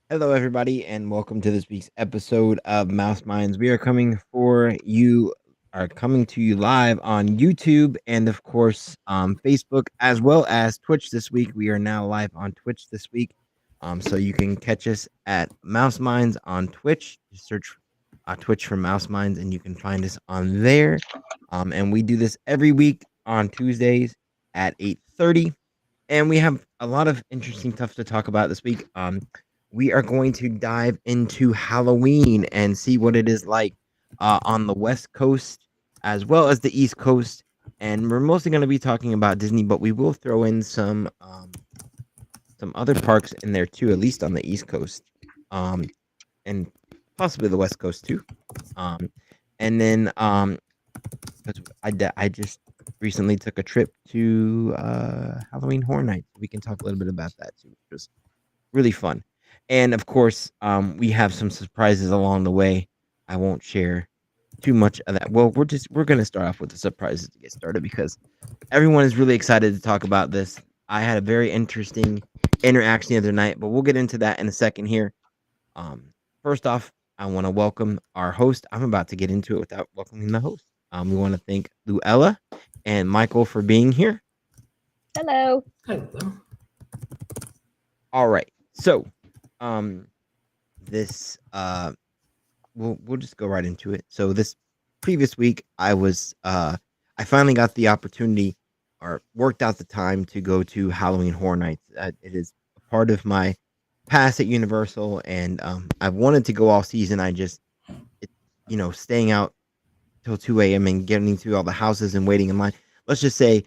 Hello, everybody, and welcome to this week's episode of Mouse Minds. We are coming to you live on YouTube and, of course, Facebook as well as Twitch this week. We are now live on Twitch this week, so you can catch us at Mouse Minds on Twitch. Just search Twitch for Mouse Minds, and you can find us on there. And we do this every week on Tuesdays at 8:30, and we have a lot of interesting stuff to talk about this week. We are going to dive into Halloween and see what it is like on the West Coast as well as the East Coast. And we're mostly going to be talking about Disney, but we will throw in some other parks in there too, at least on the East Coast, and possibly the West Coast too. And then because I just recently took a trip to Halloween Horror Nights. We can talk a little bit about that too, which was really fun. And of course, we have some surprises along the way. I won't share too much of that. Well, we're gonna start off with the surprises to get started because everyone is really excited to talk about this. I had a very interesting interaction the other night, but we'll get into that in a second here. Um, First off, I want to welcome our host. I'm about to get into it without welcoming the host. We want to thank Luella and Michael for being here. Hello. Hello. All right, so this we'll just go right into it. So this previous week, I finally got the opportunity or worked out the time to go to Halloween Horror Nights. It is a part of my pass at Universal, and I've wanted to go all season. It, staying out till 2 a.m. and getting through all the houses and waiting in line. Let's just say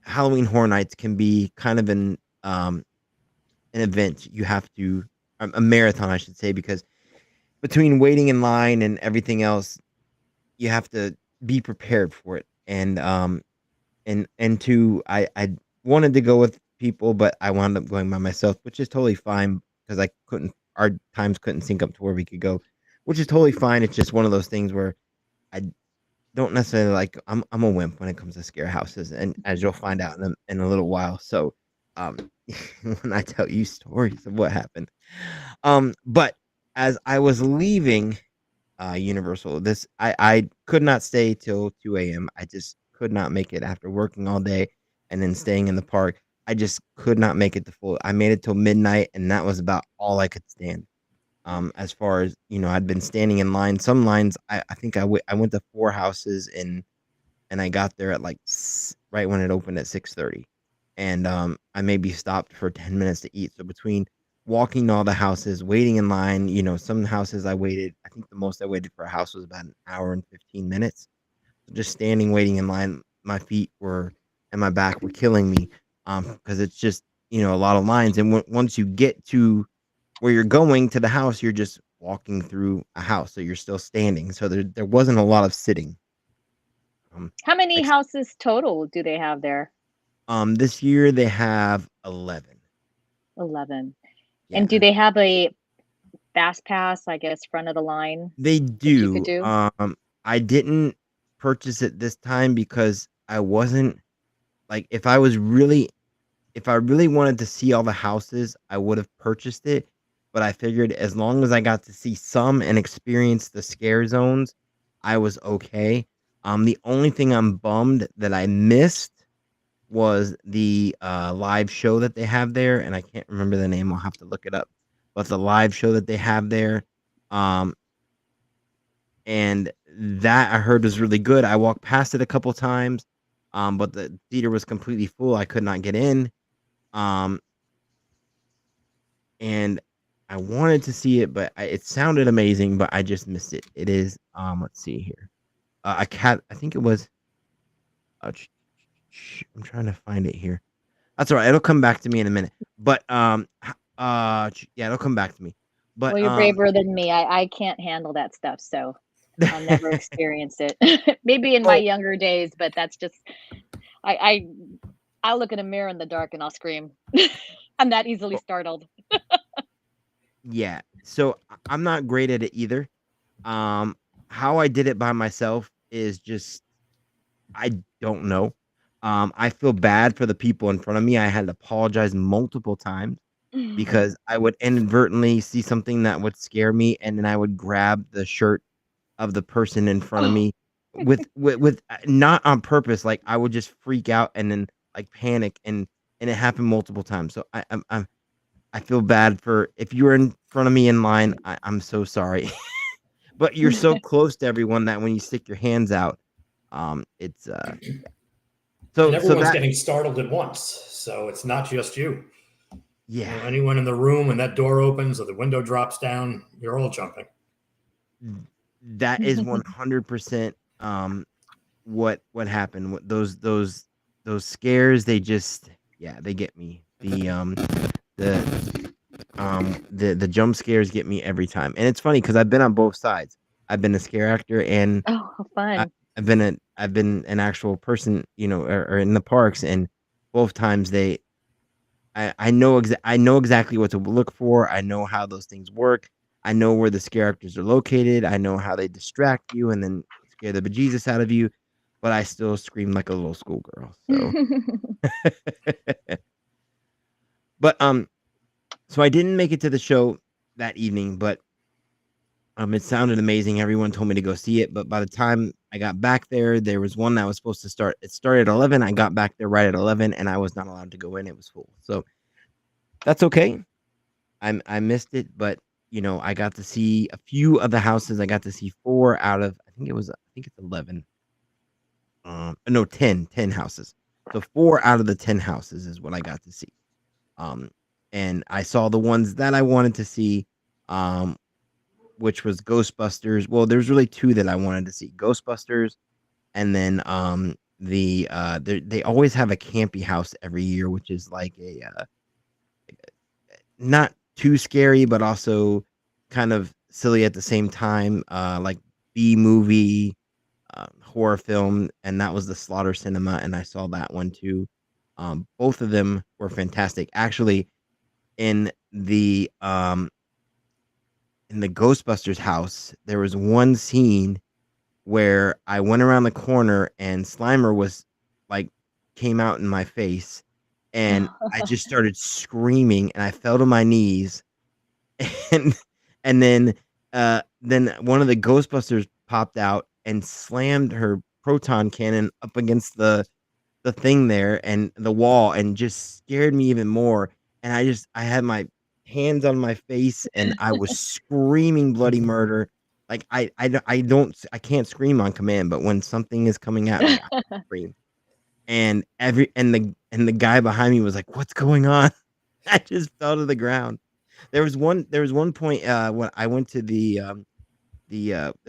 Halloween Horror Nights can be kind of an event you have to a marathon, I should say, because between waiting in line and everything else, you have to be prepared for it. And two, I wanted to go with people, but I wound up going by myself, which is totally fine because I couldn't our times couldn't sync up to where we could go, which is totally fine. It's just one of those things where I don't necessarily like I'm a wimp when it comes to scare houses, and as you'll find out in a little while. So um when I tell you stories of what happened. But as I was leaving Universal, I could not stay till 2 a.m. I just could not make it after working all day and then staying in the park. I just could not make it to full. I made it till midnight, and that was about all I could stand. As far as I'd been standing in line. Some lines, I think I went to four houses and I got there at like right when it opened at 6:30, and I maybe stopped for 10 minutes to eat. So between walking to all the houses, waiting in line, some houses I waited. I think the most I waited for a house was about an hour and 15 minutes. So just standing waiting in line, my feet were and my back were killing me, because it's just a lot of lines, and once you get to where you're going to the house, you're just walking through a house, so you're still standing. So there wasn't a lot of sitting. How many Ex- houses total do they have there? this year they have 11. 11. Yeah, And do they have a fast pass, I guess, front of the line they that you could do. do? I didn't purchase it this time because I wasn't like if I really wanted to see all the houses, I would have purchased it. But I figured as long as I got to see some and experience the scare zones, I was okay. The only thing I'm bummed that I missed was the live show that they have there, and I can't remember the name. I'll have to look it up. But the live show that they have there, um, and that I heard was really good. I walked past it a couple times, but the theater was completely full. I could not get in. Um, and I wanted to see it, but it sounded amazing, but I just missed it. It is let's see here. A cat. I think it was. I'm trying to find it here. That's all right. It'll come back to me in a minute. But yeah, it'll come back to me. But Well, you're braver than me. I can't handle that stuff, so I'll never experience it. Maybe in my oh younger days, but that's just I I I'll look in a mirror in the dark and I'll scream. I'm that easily oh, startled. yeah. So I'm not great at it either. Um, how I did it by myself is just I don't know. I feel bad for the people in front of me. I had to apologize multiple times. because I would inadvertently see something that would scare me, and then I would grab the shirt of the person in front of Oh. me with not on purpose. Like I would just freak out and then like panic, and it happened multiple times. So I feel bad for if you were in front of me in line. I'm so sorry, but you're so close to everyone that when you stick your hands out, it's And so everyone's that getting startled at once. So it's not just you. yeah, Anyone in the room when that door opens or the window drops down, you're all jumping. that is 100% what happened. Those scares, they just they get me. The jump scares get me every time. And it's funny because I've been on both sides. I've been a scare actor, and Oh, how I, fun. I've been an actual person, or in the parks, and both times I know exactly what to look for. I know how those things work. I know where the scare actors are located. I know how they distract you and then scare the bejesus out of you. But I still scream like a little schoolgirl. So, but so I didn't make it to the show that evening, but it sounded amazing. Everyone told me to go see it, but by the time I got back there was one that was supposed to start. It started at 11. I got back there right at 11, and I was not allowed to go in. It was full, so that's okay. I missed it, but I got to see a few of the houses. I got to see 4 out of I think it's 11. No, 10 houses. So 4 out of the 10 houses is what I got to see. Um, and I saw the ones that I wanted to see, um, which was Ghostbusters. Well, there's really 2 that I wanted to see: Ghostbusters, and then they always have a campy house every year, which is like a not too scary, but also kind of silly at the same time, like B movie, horror film, and that was the Slaughter Cinema, and I saw that one too. Both of them were fantastic. Actually, in the um in the Ghostbusters house, there was one scene where I went around the corner and Slimer was like came out in my face, and I just started screaming and I fell to my knees, and then one of the Ghostbusters popped out and slammed her proton cannon up against the thing there and the wall, and just scared me even more. And I had my hands on my face and I was screaming bloody murder. Like I can't scream on command, but when something is coming at me, I scream. And the guy behind me was like, "What's going on?" I just fell to the ground. There was one point when I went to the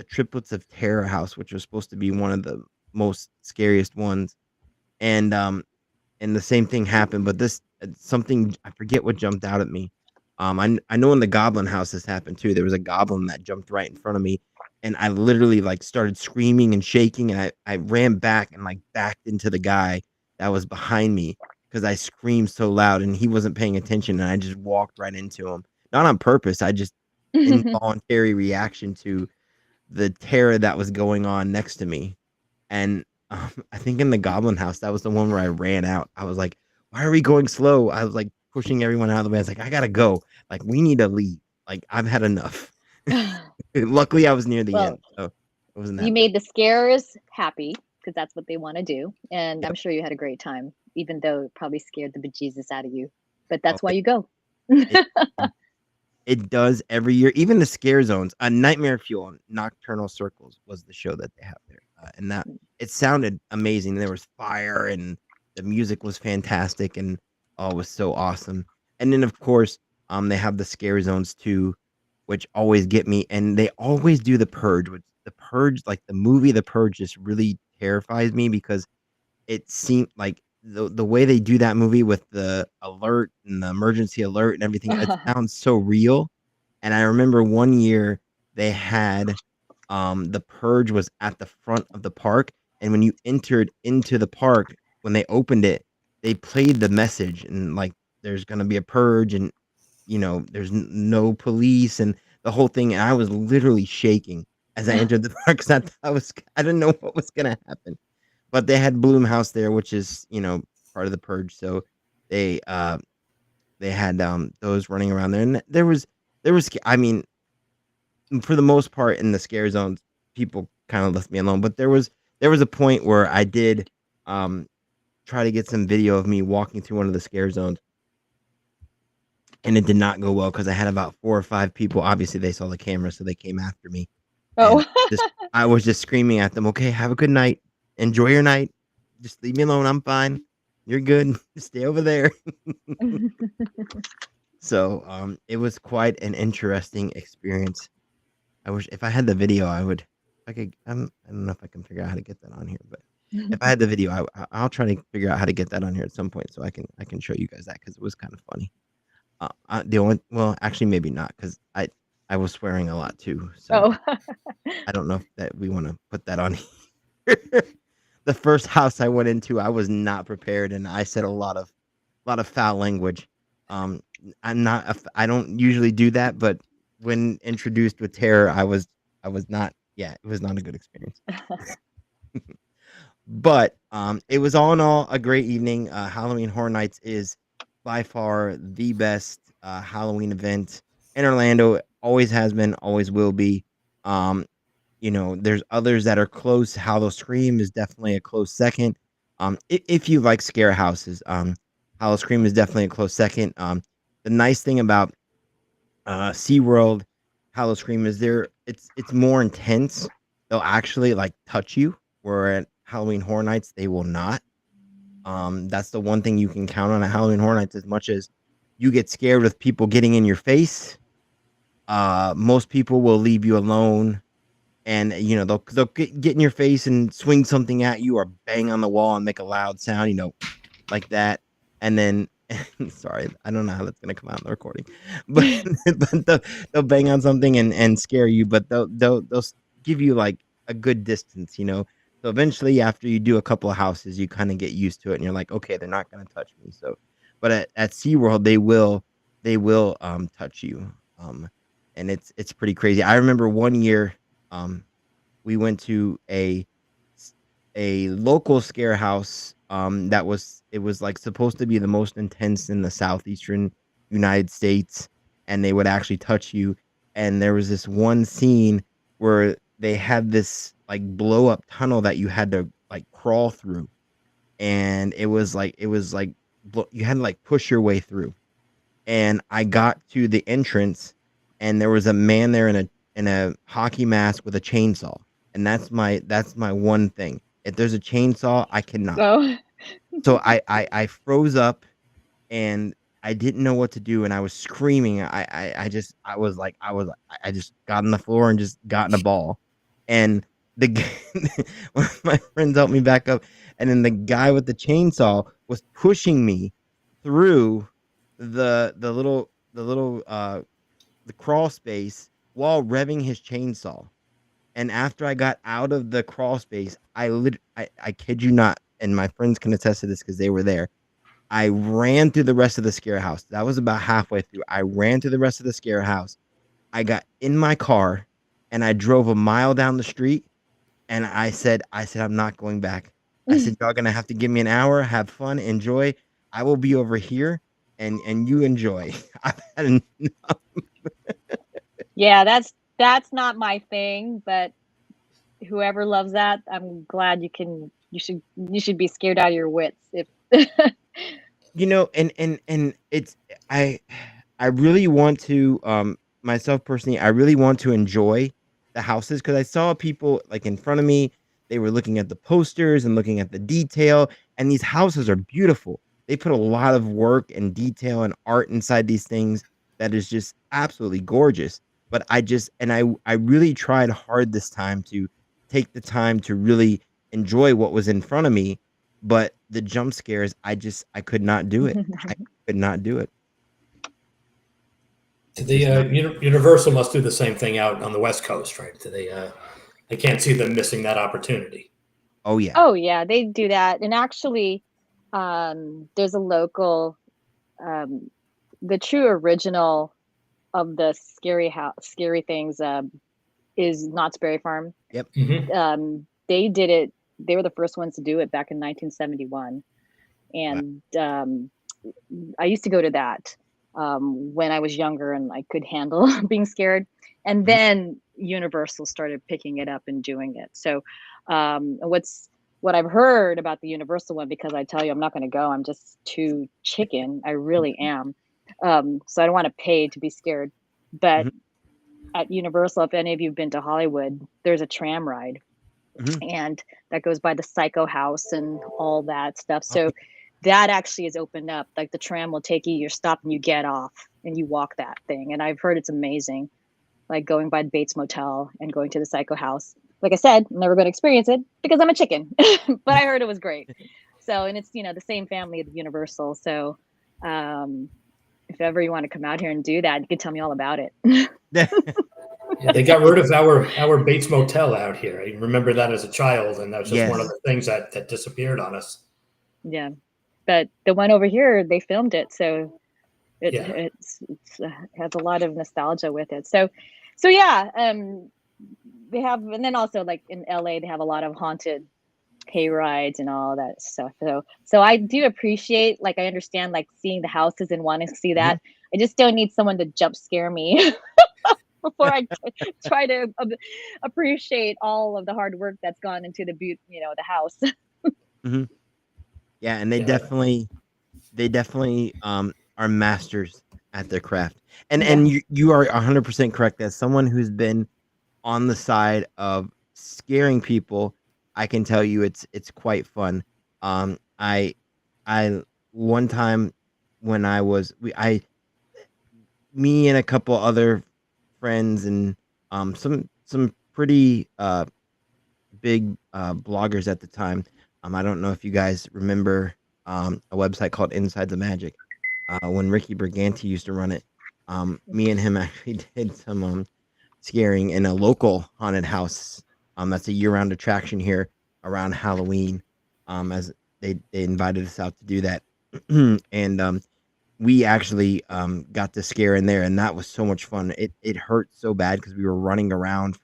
Triplets of Terror house, which was supposed to be one of the most scariest ones, and and the same thing happened, but this something, I forget what jumped out at me. I know in the Goblin house this happened too. There was a goblin that jumped right in front of me, and I literally like started screaming and shaking, and I ran back and like backed into the guy that was behind me because I screamed so loud and he wasn't paying attention, and I just walked right into him. Not on purpose. I just involuntary reaction to the terror that was going on next to me. And I think in the Goblin House, that was the one where I ran out. I was like, "Why are we going slow?" I was like pushing everyone out of the way. I was like, "I gotta go. Like, we need to leave. Like, I've had enough." Luckily, I was near the Well, end, so it wasn't you that bad. made the scarers happy because that's what they want to do. And I'm Yep. sure you had a great time, even though it probably scared the bejesus out of you. But Oh, that's why you go. it, it it does every year. Even the scare zones. Nightmare Fuel and Nocturnal Circles was the show that they have there, and that it sounded amazing. There was fire and the music was fantastic, and oh, it was so awesome. And then of course, they have the scare zones too, which always get me. And they always do the Purge. Which the Purge, like the movie The Purge, just really terrifies me because it seemed like the way they do that movie with the alert and the emergency alert and everything, it sounds so real. And I remember one year they had the purge was at the front of the park, and when you entered into the park, when they opened it, they played the message, and like there's gonna be a purge, and there's no police and the whole thing. And I was literally shaking as I entered the park because I didn't know what was gonna happen. But they had Bloom House there, which is part of the purge. So they They had those running around there, and there was. I mean, for the most part, in the scare zones, people kind of left me alone. But there was a point where I did um try to get some video of me walking through one of the scare zones, and it did not go well because I had about 4 or 5 people. Obviously, they saw the camera, so they came after me. And Oh. I was just screaming at them, "Okay, have a good night. Enjoy your night. Just leave me alone. I'm fine. You're good. Stay over there." So, it was quite an interesting experience. I wish if I had the video, I would. I could. I don't know if I can figure out how to get that on here, but if I had the video, I'll try to figure out how to get that on here at some point so I can show you guys that because it was kind of funny. The only well, actually, maybe not because I was swearing a lot too. So Oh. I don't know if that we want to put that on here. The first house I went into, I was not prepared, and I said a lot of foul language. Um, I don't usually do that, but when introduced with terror, I was not. Yeah, it was not a good experience. But it was all in all a great evening. Halloween Horror Nights is by far the best Halloween event in Orlando. Always has been, always will be. Um, there's others that are close. Hollow Scream is definitely a close second. If you like scare houses, Hollow Scream is definitely a close second. The nice thing about SeaWorld, Hollow Scream is it's more intense. They'll actually like touch you, where at Halloween Horror Nights they will not. That's the one thing you can count on at Halloween Horror Nights. As much as you get scared with people getting in your face, most people will leave you alone, and they'll get in your face and swing something at you or bang on the wall and make a loud sound, like that. And then, sorry, I don't know how that's gonna come out in the recording, but but they'll bang on something and scare you, but they'll give you like a good distance. So eventually, after you do a couple of houses, you kind of get used to it, and you're like, okay, they're not gonna touch me. So, but at SeaWorld, they will touch you, and it's pretty crazy. I remember one year, we went to a local scare house it was like supposed to be the most intense in the southeastern United States, and they would actually touch you. And there was this one scene where they had this like blow up tunnel that you had to like crawl through, and it was like you had to like push your way through. And I got to the entrance, and there was a man there in a hockey mask with a chainsaw, and that's my one thing. If there's a chainsaw, I cannot. Oh. So I froze up, and I didn't know what to do, and I was screaming. I just got on the floor and just got in a ball, and one of my friends helped me back up, and then the guy with the chainsaw was pushing me through the crawl space while revving his chainsaw. And after I got out of the crawl space, I kid you not, and my friends can attest to this because they were there. I ran through the rest of the scare house. That was about halfway through. I ran through the rest of the scare house. I got in my car, and I drove a mile down the street, and I said, I'm not going back. I said, y'all gonna have to give me an hour, have fun, enjoy. I will be over here, and you enjoy. I've had enough. Yeah, that's not my thing, but whoever loves that, I'm glad you should be scared out of your wits if And it's I really want to myself personally, I really want to enjoy the houses because I saw people like in front of me. They were looking at the posters and looking at the detail, and these houses are beautiful. They put a lot of work and detail and art inside these things that is just absolutely gorgeous. But I really tried hard this time to take the time to really enjoy what was in front of me, but the jump scares, I could not do it. I could not do it. The Universal must do the same thing out on the West Coast, right? They can't see them missing that opportunity. Oh yeah. Oh yeah, they do that. And actually, there's a local, the true original of the scary things is Knott's Berry Farm. Yep. They did it. They were the first ones to do it back in 1971, and I used to go to that. when I was younger and I could handle being scared. And then Universal started picking it up and doing it. So what I've heard about the Universal one, because I tell you, I'm not going to go. I'm just too chicken. I really am. So I don't want to pay to be scared. But at Universal, if any of you've been to Hollywood, there's a tram ride. And that goes by the Psycho House and all that stuff. So that actually is opened up. Like the tram will take you, you're stopped and you get off and you walk that thing. And I've heard it's amazing. Like going by the Bates Motel and going to the Psycho House. Like I said, I'm never going to experience it because I'm a chicken, but I heard it was great. So, and it's, the same family of Universal. So, if ever you want to come out here and do that, you can tell me all about it. Yeah, they got rid of our Bates Motel out here. I remember that as a child, and that was just one of the things that disappeared on us. Yeah, but the one over here, they filmed it, so it has a lot of nostalgia with it. So yeah, they have, and then also like in LA, they have a lot of haunted hay rides and all that stuff. So I do appreciate, like, I understand like seeing the houses and wanting to see that. I just don't need someone to jump scare me before I try to appreciate all of the hard work that's gone into the house. Yeah, and they definitely are masters at their craft. And you are 100% correct. As someone who's been on the side of scaring people, I can tell you it's quite fun. I one time when I was me and a couple other friends and some pretty big bloggers at the time. I don't know if you guys remember a website called Inside the Magic. When Ricky Briganti used to run it, me and him actually did some scaring in a local haunted house. That's a year-round attraction here around Halloween. As they invited us out to do that, and we actually got to scare in there, and that was so much fun. It hurt so bad because we were running around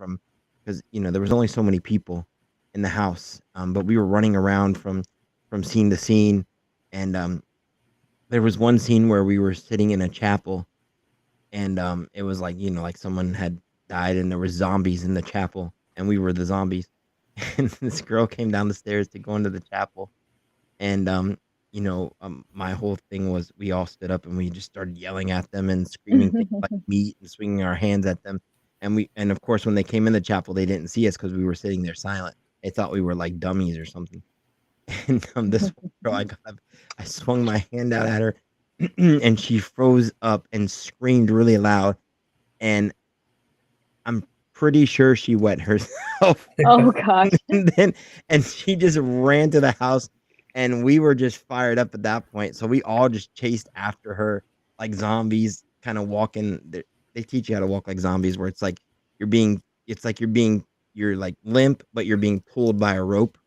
because there was only so many people in the house, but we were running around from scene to scene, and there was one scene where we were sitting in a chapel, and it was like like someone had died, and there were zombies in the chapel, and we were the zombies. And this girl came down the stairs to go into the chapel, and my whole thing was we all stood up and we just started yelling at them and screaming things like meat and swinging our hands at them. And of course, when they came in the chapel, they didn't see us because we were sitting there silent. They thought we were like dummies or something. And this girl, I swung my hand out at her, and she froze up and screamed really loud. And I'm pretty sure she wet herself. Oh gosh. And she just ran to the house, and we were just fired up at that point. So we all just chased after her like zombies, kind of walking. They teach you how to walk like zombies, where it's like you're like limp, but you're being pulled by a rope.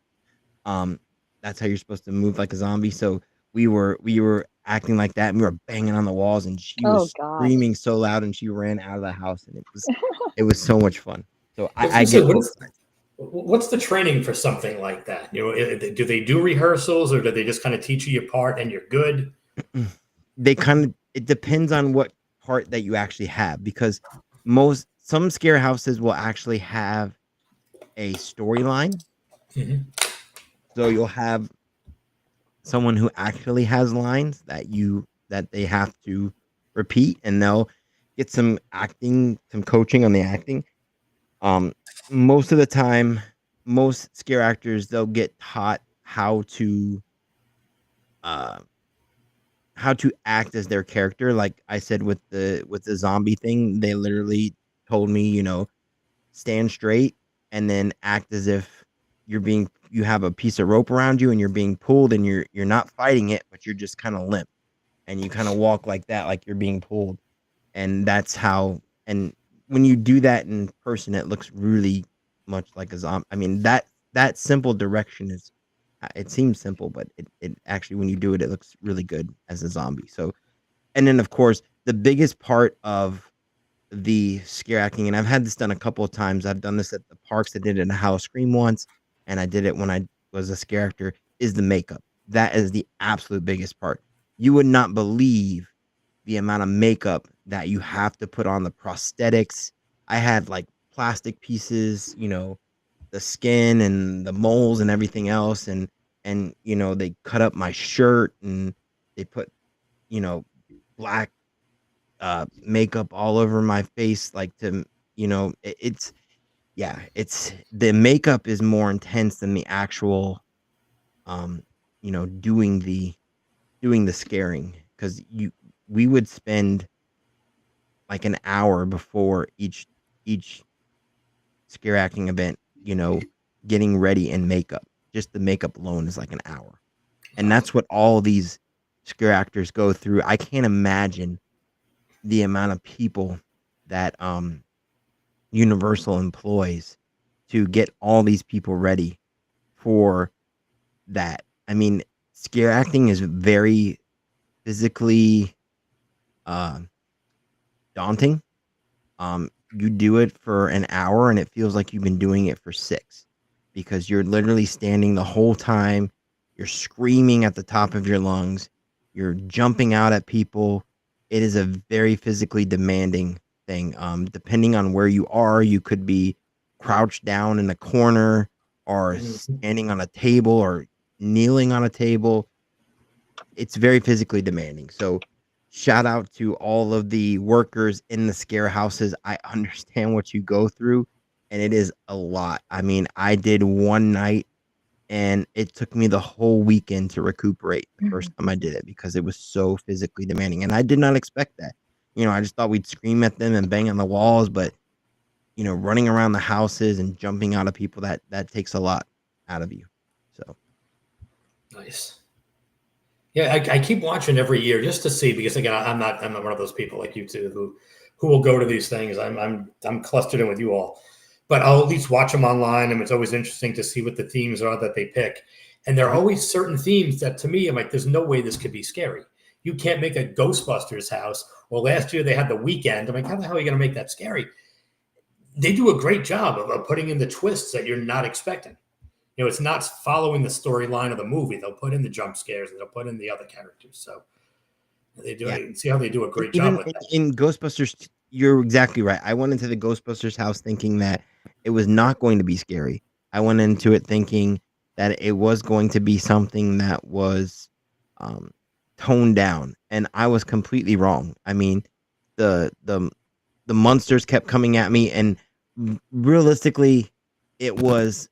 That's how you're supposed to move like a zombie. So we were acting like that, and we were banging on the walls, and she was screaming so loud, and she ran out of the house, and it was so much fun. So I get what's the training for something like that? Do they do rehearsals, or do they just kind of teach you your part and you're good? It depends on what part that you actually have, because some scare houses will actually have a storyline. So you'll have someone who actually has lines that they have to repeat, and they'll get some coaching on the acting. Most of the time, most scare actors, they'll get taught how to act as their character. Like I said with the zombie thing, they literally told me, stand straight and then act as if you have a piece of rope around you and you're being pulled, and you're not fighting it, but you're just kind of limp, and you kind of walk like that, like you're being pulled. And that's how, and when you do that in person, it looks really much like a zombie. I mean, that simple direction it seems simple, but it actually, when you do it, it looks really good as a zombie. So, and then of course, the biggest part of the scare acting, and I've had this done a couple of times. I've done this at the parks. I did it in a House Scream once, and I did it when I was a scare actor, is the makeup. That is the absolute biggest part. You would not believe the amount of makeup that you have to put on, the prosthetics. I had like plastic pieces, the skin and the moles and everything else, and they cut up my shirt and they put black makeup all over my face, like to it's yeah, it's the makeup is more intense than the actual um doing the scaring, because we would spend like an hour before each scare acting event, getting ready in makeup. Just the makeup alone is like an hour. And that's what all these scare actors go through. I can't imagine the amount of people that Universal employs to get all these people ready for that. I mean, scare acting is very physically daunting. You do it for an hour and it feels like you've been doing it for 6, because you're literally standing the whole time. You're screaming at the top of your lungs. You're jumping out at people. It is a very physically demanding thing. Depending on where you are, you could be crouched down in a corner or standing on a table or kneeling on a table. It's very physically demanding. So shout out to all of the workers in the scare houses. I understand what you go through, and it is a lot. I mean, I did one night and it took me the whole weekend to recuperate the first time I did it, because it was so physically demanding. And I did not expect that. I just thought we'd scream at them and bang on the walls, but running around the houses and jumping out of people, that takes a lot out of you. So nice. Yeah, I keep watching every year just to see, because again, I'm not one of those people like you two who will go to these things. I'm clustered in with you all, but I'll at least watch them online, and it's always interesting to see what the themes are that they pick. And there are always certain themes that, to me, I'm like, there's no way this could be scary. You can't make a Ghostbusters house. Well, last year they had the weekend. I'm like, how the hell are you going to make that scary? They do a great job of putting in the twists that you're not expecting. It's not following the storyline of the movie. They'll put in the jump scares and they'll put in the other characters. So they do. Yeah. See how they do a great job with that. In Ghostbusters, you're exactly right. I went into the Ghostbusters house thinking that it was not going to be scary. I went into it thinking that it was going to be something that was toned down, and I was completely wrong. I mean, the monsters kept coming at me, and realistically, it was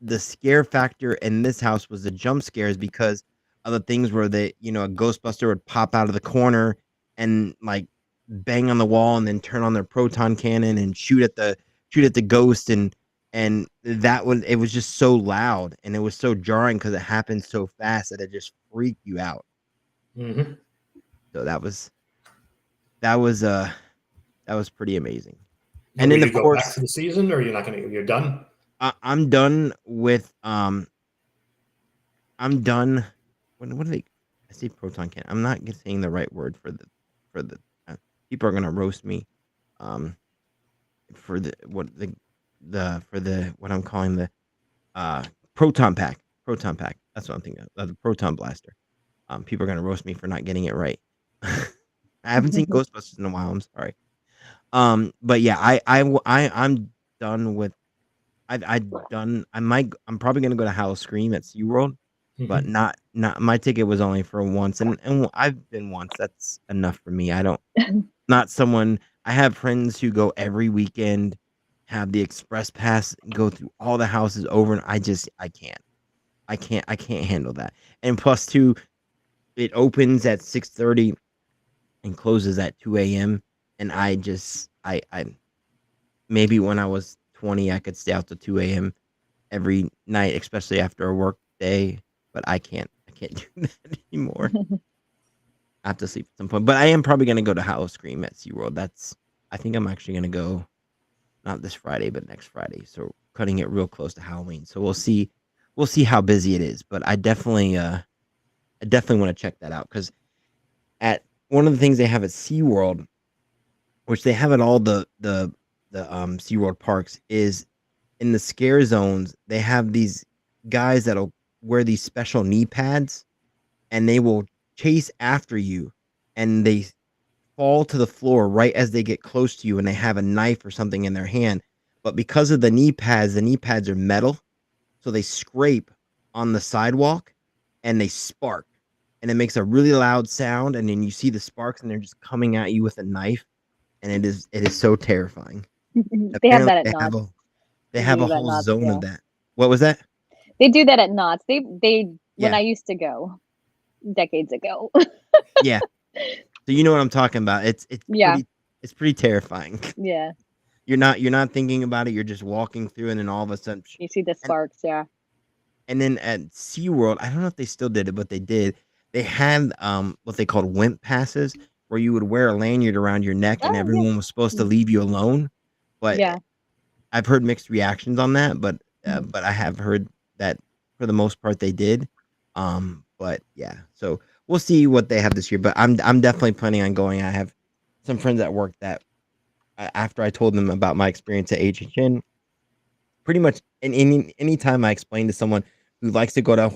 the scare factor in this house was the jump scares, because of the things where a Ghostbuster would pop out of the corner and like bang on the wall and then turn on their proton cannon and shoot at the ghost, and it was just so loud and it was so jarring because it happened so fast that it just freaked you out. Mm-hmm. So that was pretty amazing. And then of course, back to the season, or you're done? I'm done with I'm done. What do they? I say proton cannon. I'm not saying the right word for the people are gonna roast me. For what I'm calling the proton pack. Proton pack. That's what I'm thinking of. The proton blaster. People are gonna roast me for not getting it right. I haven't seen Ghostbusters in a while. I'm sorry. But yeah, I'm done with. I'm probably gonna go to Howl-O-Scream at SeaWorld, but not my ticket was only for once, and I've been once. That's enough for me. I don't not someone. I have friends who go every weekend, have the express pass, go through all the houses over, and I can't handle that. And plus two, it opens at 6:30 and closes at 2 a.m. and I maybe when I was 20, I could stay out to 2 a.m. every night, especially after a work day. But I can't do that anymore. I have to sleep at some point. But I am probably gonna go to Howl-O-Scream at SeaWorld. I think I'm actually gonna go not this Friday, but next Friday. So cutting it real close to Halloween. So we'll see how busy it is. But I definitely want to check that out, because at one of the things they have at SeaWorld, which they have at all the SeaWorld parks, is in the scare zones, they have these guys that'll wear these special knee pads and they will chase after you, and fall to the floor right as they get close to you and they have a knife or something in their hand. But because of the knee pads are metal, so they scrape on the sidewalk and they spark. And it makes a really loud sound, and then you see the sparks and they're just coming at you with a knife, and it is so terrifying. They have that Apparently at they have Knott's. they have do a that at whole Knott's, zone yeah. of that. What was that? They do that at Knott's. They when Yeah. I used to go decades ago. Yeah. So you know what I'm talking about. It's Yeah. pretty terrifying. Yeah. You're not thinking about it. You're just walking through, and then all of a sudden, You see the sparks, yeah. and then at SeaWorld, I don't know if they still did it, but they did. They had what they called wimp passes, where you would wear a lanyard around your neck, and Oh, yeah. everyone was supposed to leave you alone. But Yeah. I've heard mixed reactions on that. But Mhm. but I have heard that for the most part they did. But yeah, so we'll see what they have this year. But I'm definitely planning on going. I have some friends at work that after I told them about my experience at HHN, pretty much any time I explain to someone who likes to go to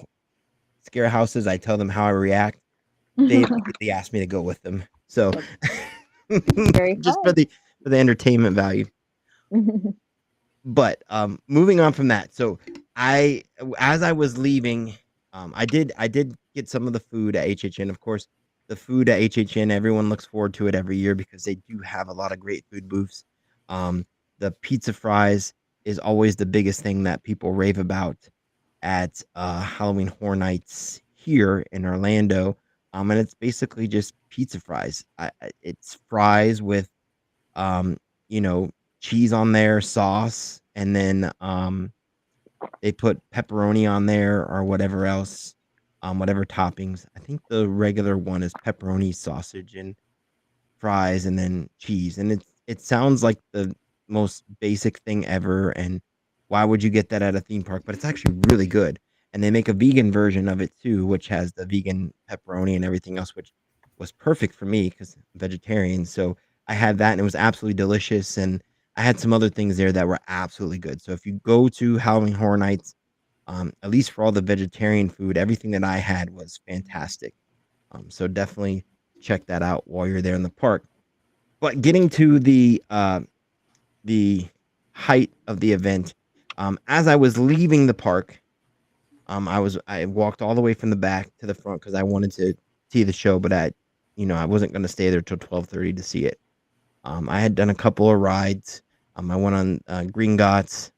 scare houses, I tell them how I react. They immediately ask me to go with them. So Very just fun. for the entertainment value. But moving on from that, so as I was leaving, I did get some of the food at HHN. Of course, the food at HHN, everyone looks forward to it every year because they do have a lot of great food booths. The pizza fries is always the biggest thing that people rave about at Halloween Horror Nights here in Orlando. And it's basically just pizza fries. It's fries with you know, cheese on there, sauce, and then they put pepperoni on there or whatever else, whatever toppings. I think the regular one is pepperoni, sausage, and fries, and then cheese. And it sounds like the most basic thing ever. And why would you get that at a theme park? But it's actually really good. And they make a vegan version of it too, which has the vegan pepperoni and everything else, which was perfect for me because I'm vegetarian. So I had that and it was absolutely delicious. And I had some other things there that were absolutely good. So if you go to Halloween Horror Nights, at least for all the vegetarian food, everything that I had was fantastic. So definitely check that out while you're there in the park. But getting to the height of the event, as I was leaving the park, I walked all the way from the back to the front because I wanted to see the show, but I wasn't going to stay there till 12:30 to see it. I had done a couple of rides. I went on Gringotts,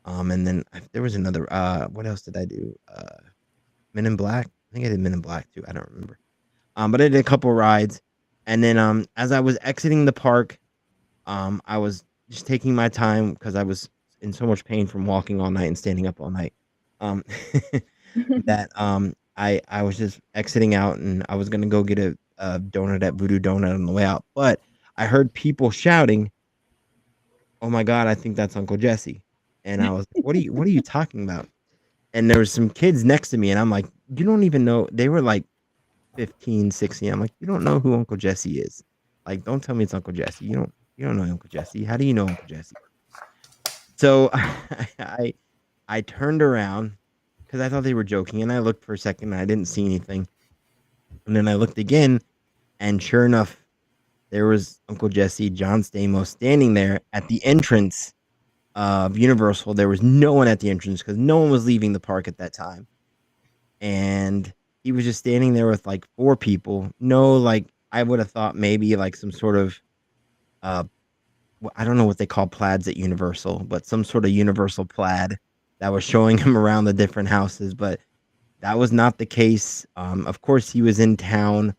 and then there was another. What else did I do? Men in Black. I think I did Men in Black too. I don't remember. But I did a couple rides, and then as I was exiting the park, I was just taking my time because I was in so much pain from walking all night and standing up all night. Um, that I was just exiting out, and I was gonna go get a donut at Voodoo Donut on the way out, but I heard people shouting, "Oh my God, I think that's Uncle Jesse," and I was like, what are you talking about?" And there was some kids next to me, and I'm like, "You don't even know." They were like 15, 16. I'm like, "You don't know who Uncle Jesse is. Like, don't tell me it's Uncle Jesse. You don't know Uncle Jesse. How do you know Uncle Jesse?" So I turned around because I thought they were joking, and I looked for a second and I didn't see anything. And then I looked again, and sure enough, there was Uncle Jesse, John Stamos, standing there at the entrance of Universal. There was no one at the entrance because no one was leaving the park at that time. And he was just standing there with like four people. No, like I would have thought maybe like some sort of I don't know what they call plaids at Universal, but some sort of Universal plaid that was showing him around the different houses. But that was not the case. Of course, he was in town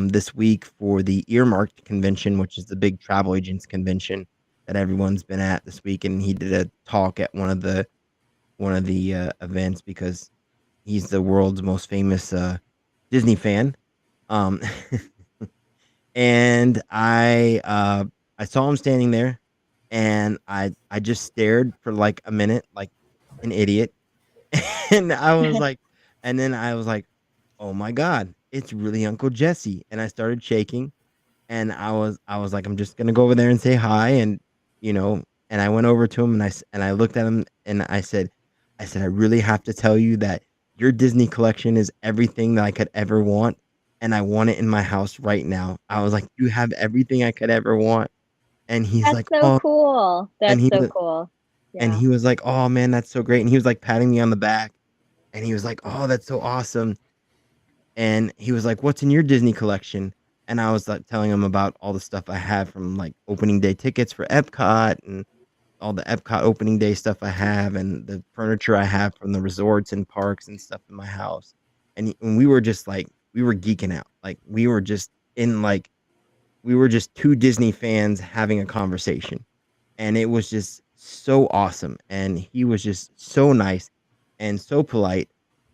this week for the Earmarked convention, which is the big travel agents convention that everyone's been at this week. And he did a talk at one of the events because he's the world's most famous Disney fan. Um, and I saw him standing there, and I just stared for like a minute, like an idiot, and I was like, and then I was like, oh my God, it's really Uncle Jesse, and I started shaking, and I was like, I'm just gonna go over there and say hi, and and I went over to him, and I looked at him, and I really have to tell you that your Disney collection is everything that I could ever want. and I want it in my house right now. I was like, you have everything I could ever want. And he's That's like, so oh, cool. and That's so cool. and Yeah. he was like, oh man, that's so great. And he was like patting me on the back, and he was like, oh, that's so awesome. And he was like, what's in your Disney collection? And I was like telling him about all the stuff I have from like opening day tickets for Epcot and all the Epcot opening day stuff I have and the furniture I have from the resorts and parks and stuff in my house. And we were just like, we were geeking out. Like we were just in like, we were just two Disney fans having a conversation. And it was just so awesome. And he was just so nice and so polite.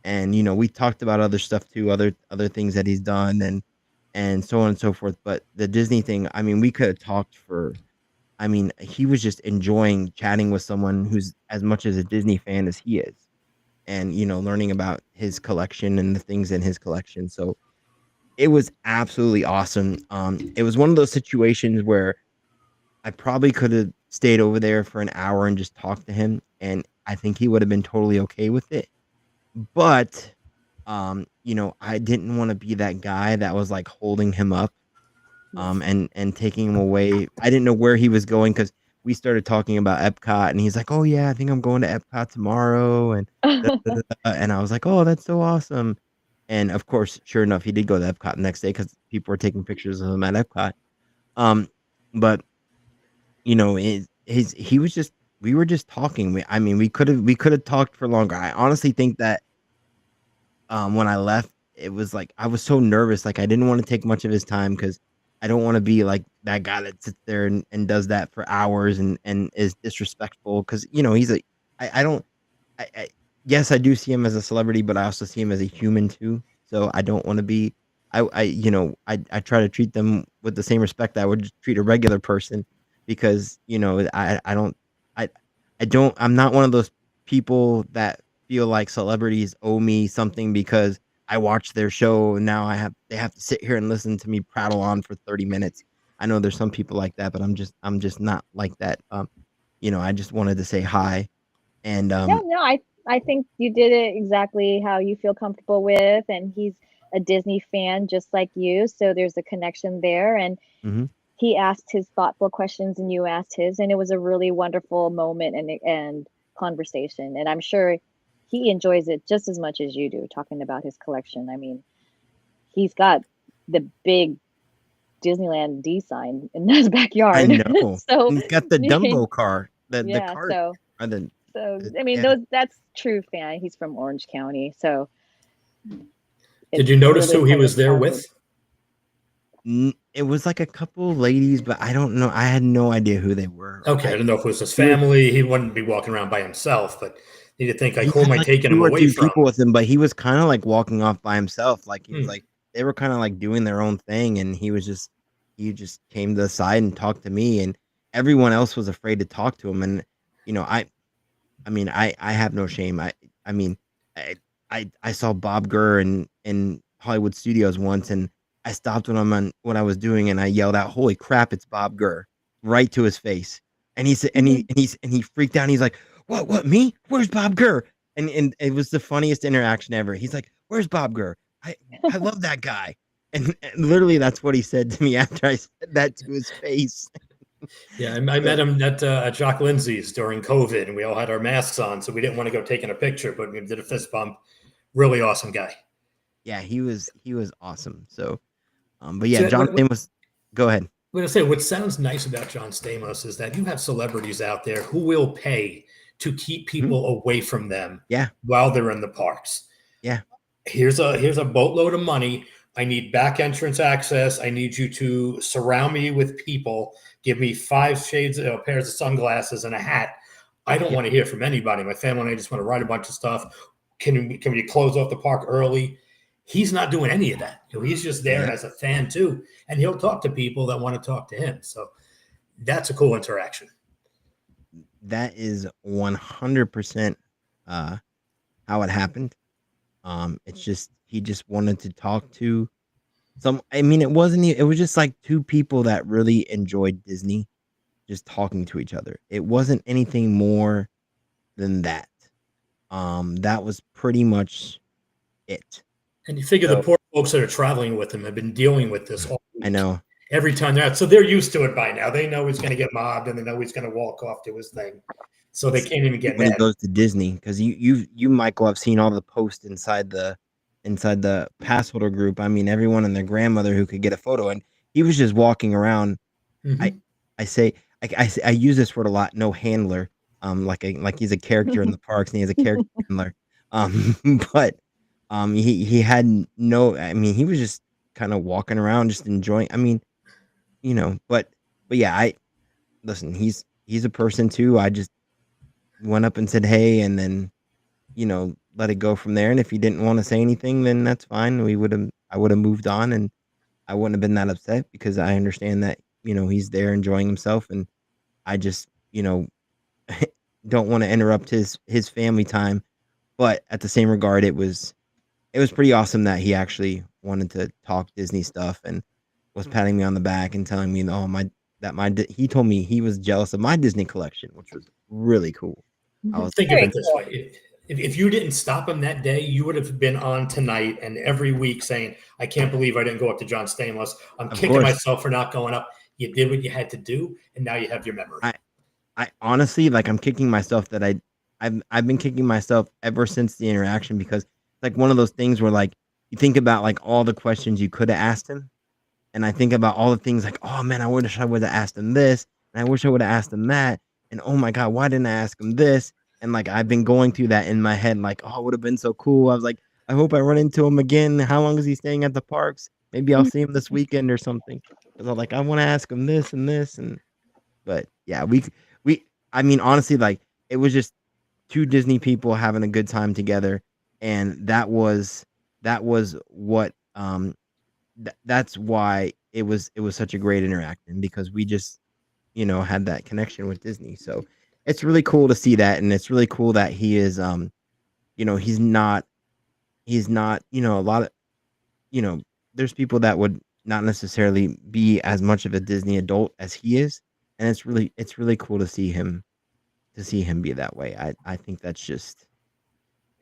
And we talked about other stuff too, other things that he's done and so on and so forth. But the Disney thing, I mean, we could have talked for I mean, he was just enjoying chatting with someone who's as much as a Disney fan as he is and, learning about his collection and the things in his collection. So it was absolutely awesome. It was one of those situations where I probably could have stayed over there for an hour and just talked to him, and I think he would have been totally okay with it. But, I didn't want to be that guy that was like holding him up and taking him away. I didn't know where he was going because we started talking about Epcot, and he's like, "Oh yeah, I think I'm going to Epcot tomorrow," and and I was like, "Oh, that's so awesome!" And of course, sure enough, he did go to Epcot the next day because people were taking pictures of him at Epcot. But he was just we were just talking. I mean, we could have talked for longer. I honestly think that when I left, it was like I was so nervous. Like I didn't want to take much of his time because I don't want to be like that guy that sits there and does that for hours and is disrespectful. Because he's a I don't I yes, I do see him as a celebrity, but I also see him as a human too. So I don't want to be I try to treat them with the same respect I would treat a regular person because I don't I I'm not one of those people that feel like celebrities owe me something because I watched their show and now they have to sit here and listen to me prattle on for 30 minutes. I know there's some people like that, but I'm just not like that. I just wanted to say hi and Yeah, no, I think you did it exactly how you feel comfortable with, and he's a Disney fan just like you, so there's a connection there. And mhm. he asked his thoughtful questions, and you asked his, and it was a really wonderful moment and conversation. And I'm sure he enjoys it just as much as you do, talking about his collection. I mean, he's got the big Disneyland D sign in his I backyard, know. so He's got the Dumbo car, the yeah, cart so or so I mean, yeah. that's true fan. He's from Orange County, so Did it's you notice really who he kind of was there with? It was like a couple ladies, but I don't know. I had no idea who they were. Okay, I don't know if it was his He was family. He wouldn't be walking around by himself, but you need to think like, he who am had I like taking him two or away three from? people with him, but he was kind of like walking off by himself. Like he was Hmm. like they were kind of like doing their own thing, and he just came to the side and talked to me, and everyone else was afraid to talk to him. And I mean, I have no shame. I mean, I I saw Bob Gurr in Hollywood Studios once, and I stopped when I'm on what I was doing, and I yelled out, "Holy crap, it's Bob Gurr!" right to his face. And he said, and he freaked out. And he's like, "What? Me? Where's Bob Gurr?" And it was the funniest interaction ever. He's like, "Where's Bob Gurr? I love that guy." And literally, that's what he said to me after I said that to his face. Yeah, I met him at Jock Lindsay's during COVID, and we all had our masks on, so we didn't want to go taking a picture, but we did a fist bump. Really awesome guy. Yeah, he was awesome. So, but yeah, So John Stamos. Go ahead. I'm going to say what sounds nice about John Stamos is that you have celebrities out there who will pay to keep Mhm. people away from them Yeah, while they're in the parks. yeah, Here's a boatload of money. I need back entrance access. I need you to surround me with people. Give me 5 pairs of sunglasses and a hat. I don't yeah, want to hear from anybody. My family and I just want to write a bunch of stuff. Can we close off the park early? He's not doing any of that. He's just there yeah. as a fan too, and he'll talk to people that want to talk to him. So that's a cool interaction. That is 100% how it happened. It's just he just wanted to talk to some. I mean, it wasn't. It was just like two people that really enjoyed Disney, just talking to each other. It wasn't anything more than that. That was pretty much it. And you figure the So poor folks that are traveling with him have been dealing with this all I know. every time they're out. So they're used to it by now. They know he's going to get mobbed and they know he's going to walk off to his thing. So they can't even get when he mad. goes to Disney, because you Michael, have seen all the posts inside the pass holder group. I mean, everyone and their grandmother who could get a photo, and he was just walking around. Mhm. I use this word a lot. No handler, like he's a character in the parks and he has a character handler. But he had no. I mean, he was just kind of walking around, just enjoying. I mean, but yeah, listen. He's a person too. I just went up and said hey, and then let it go from there. And if he didn't want to say anything, then that's fine. I would have moved on, and I wouldn't have been that upset because I understand that he's there enjoying himself, and I just don't want to interrupt his family time. But at the same regard, it was pretty awesome that he actually wanted to talk Disney stuff and was patting me on the back and telling me, oh he told me he was jealous of my Disney collection, which was really cool. I was Think of it this way. If you didn't stop him that day, you would have been on tonight and every week saying, I can't believe I didn't go up to John Stamos. I'm kicking myself for not going up. You did what you had to do, and now you have your memory. I honestly, like, I'm kicking myself that I've been kicking myself ever since the interaction, because it's like one of those things where, like, you think about like all the questions you could have asked him, and I think about all the things like, oh man, I wish I would have asked him this, and I wish I would have asked him that, and oh my god, why didn't I ask him this? And like I've been going through that in my head, like, oh, it would have been so cool. I was like, I hope I run into him again. How long is he staying at the parks? Maybe I'll see him this weekend or something. Because I'm like, I want to ask him this and this, but yeah, I mean, honestly, like, it was just two Disney people having a good time together, and that was what that's why it was such a great interaction, because we just had that connection with Disney. So it's really cool to see that, and it's really cool that he is he's not a lot of there's people that would not necessarily be as much of a Disney adult as he is, and it's really cool to see him be that way. I think that's just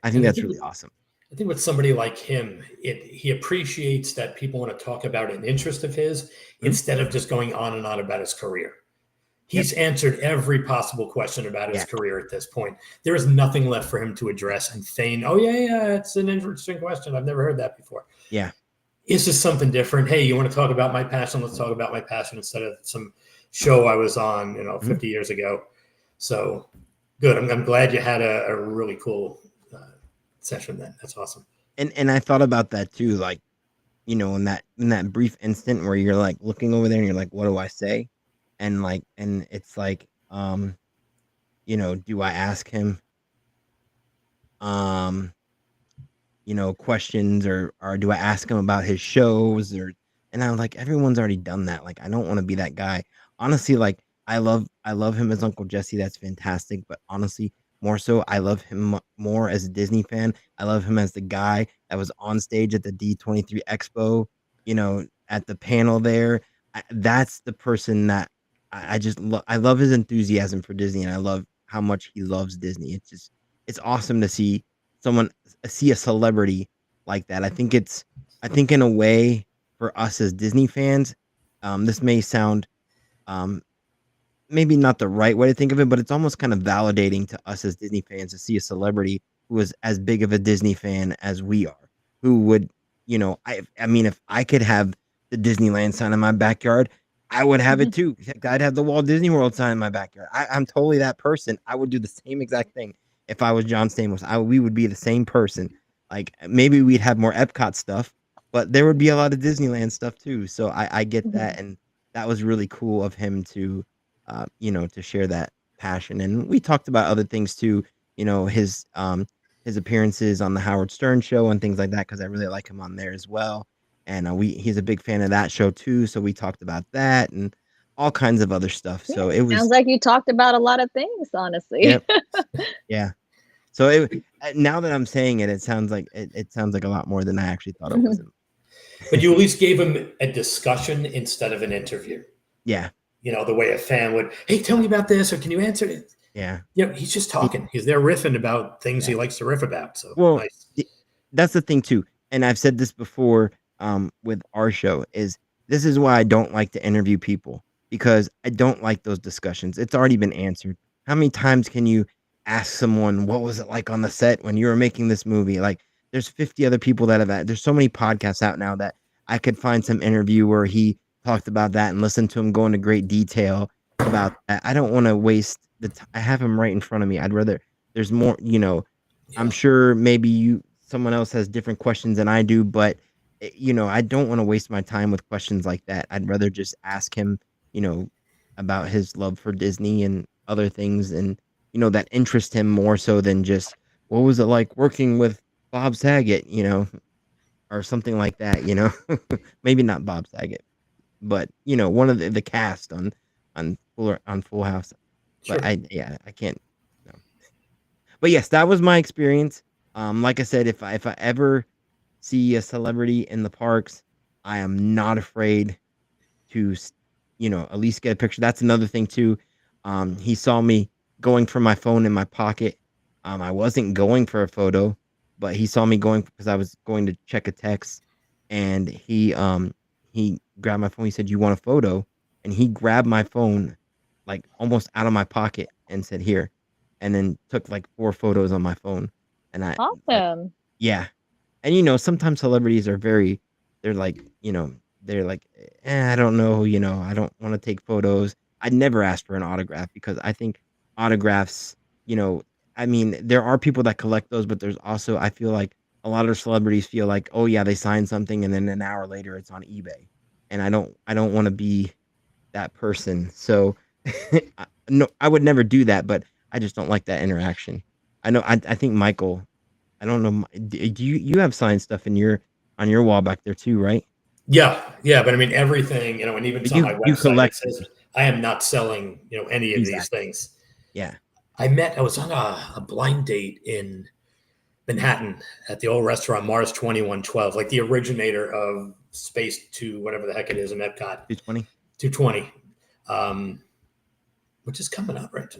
that's really awesome. I think with somebody like him, he appreciates that people want to talk about an interest of his instead of just going on and on about his career. He's answered every possible question about his career at this point. There is nothing left for him to address and feign, oh, yeah, it's an interesting question. I've never heard that before. Yeah. It's just something different. Hey, you want to talk about my passion? Let's talk about my passion instead of some show I was on, 50 years ago. So good. I'm glad you had a really cool session then. That's awesome. And I thought about that too, like, in that brief instant where you're like looking over there and you're like, what do I say? And it's like, do I ask him questions, or do I ask him about his shows, and I'm like, everyone's already done that. Like, I don't want to be that guy. Honestly, like, I love him as Uncle Jesse. That's fantastic. But honestly, more so, I love him more as a Disney fan. I love him as the guy that was on stage at the D23 Expo, at the panel there. That's the person that I just love. I love his enthusiasm for Disney, and I love how much he loves Disney. It's awesome to see a celebrity like that. I think in a way, for us as Disney fans, this may sound maybe not the right way to think of it, but it's almost kind of validating to us as Disney fans to see a celebrity who is as big of a Disney fan as we are, who would, I mean, if I could have the Disneyland sign in my backyard, I would have it too. I'd have the Walt Disney World sign in my backyard. I'm totally that person. I would do the same exact thing if I was John Stamos. We would be the same person. Like, maybe we'd have more Epcot stuff, but there would be a lot of Disneyland stuff too. So I get that, and that was really cool of him to, to share that passion. And we talked about other things too. His appearances on the Howard Stern show and things like that, because I really like him on there as well. And he's a big fan of that show too. So we talked about that and all kinds of other stuff. So it sounds like you talked about a lot of things, honestly. Yep. Yeah. So now that I'm saying it, it sounds like a lot more than I actually thought it was. But you at least gave him a discussion instead of an interview. Yeah. The way a fan would, hey, tell me about this, or can you answer it? Yeah. Yeah, he's just talking. He's there riffing about things he likes to riff about. So nice. That's the thing too. And I've said this before, with our show is this is why I don't like to interview people because I don't like those discussions. It's already been answered. How many times can you ask someone what was it like on the set when you were making this movie? Like there's 50 other people that have that. There's so many podcasts out now that I could find some interview where he talked about that and listen to him go into great detail about that. I don't want to waste the time. I have him right in front of me. I'd rather there's more, I'm sure maybe someone else has different questions than I do, but I don't want to waste my time with questions like that. I'd rather just ask him, about his love for Disney and other things and, that interest him more so than just what was it like working with Bob Saget, or something like that, maybe not Bob Saget, but, one of the cast on Full House. Sure. But I can't. No. But yes, that was my experience. Like I said, if I ever see a celebrity in the parks, I am not afraid to, at least get a picture. That's another thing too. He saw me going for my phone in my pocket. I wasn't going for a photo, but he saw me going because I was going to check a text, and he grabbed my phone. He said, "You want a photo?" And he grabbed my phone, like almost out of my pocket, and said, "Here," and then took like 4 photos on my phone. And Awesome. yeah. And sometimes celebrities are they're like, they're like, I don't know, I don't want to take photos. I'd never ask for an autograph because I think autographs, I mean, there are people that collect those, but there's also, I feel like a lot of celebrities feel like, oh yeah, they signed something and then an hour later it's on eBay. And I don't want to be that person. So no, I would never do that, but I just don't like that interaction. I know, I think Michael, I don't know. Do you have signed stuff on your wall back there too, right? Yeah, but I mean everything, and even But on my you website collect it says I am not selling, any of these exactly. things. Yeah. I was on a blind date in Manhattan at the old restaurant Mars 2112, like the originator of Space to whatever the heck it is in Epcot. 220. 220, which is coming up, right?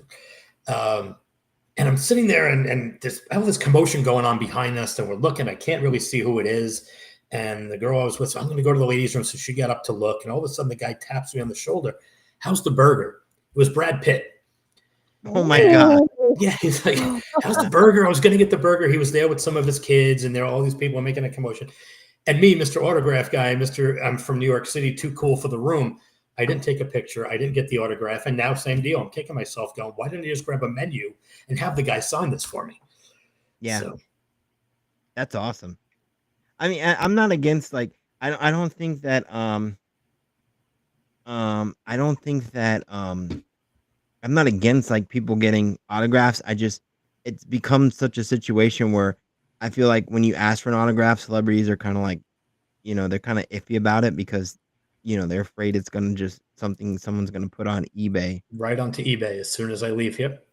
And I'm sitting there, and there's all this commotion going on behind us, and we're looking. I can't really see who it is. And the girl I was with, so I'm going to go to the ladies' room. So she got up to look, and all of a sudden, the guy taps me on the shoulder. "How's the burger?" It was Brad Pitt. Oh my God. Yeah, he's like, "How's the burger?" I was going to get the burger. He was there with some of his kids, and all these people making a commotion. And me, Mr. Autograph guy, I'm from New York City, too cool for the room. I didn't take a picture. I didn't get the autograph. And now, same deal. I'm kicking myself going, why didn't you just grab a menu and have the guy sign this for me? Yeah. So. That's awesome. I mean, I'm not against, like, I don't think that, I'm not against like people getting autographs. It's become such a situation where I feel like when you ask for an autograph, celebrities are kind of like, they're kind of iffy about it because, they're afraid it's going to just someone's going to put on eBay. Right onto eBay as soon as I leave. Yep.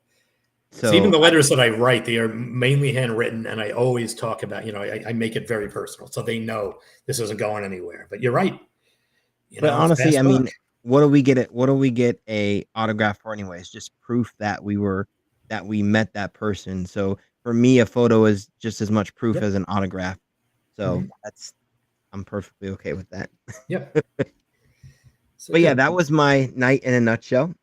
So even the letters that I write, they are mainly handwritten, and I always talk about, I make it very personal so they know this isn't going anywhere. But you're right. But honestly, I mean, what do we get a autograph for anyways? Just proof that we met that person. So for me, a photo is just as much proof as an autograph. So I'm perfectly okay with that. Yep. But yeah, that was my night in a nutshell.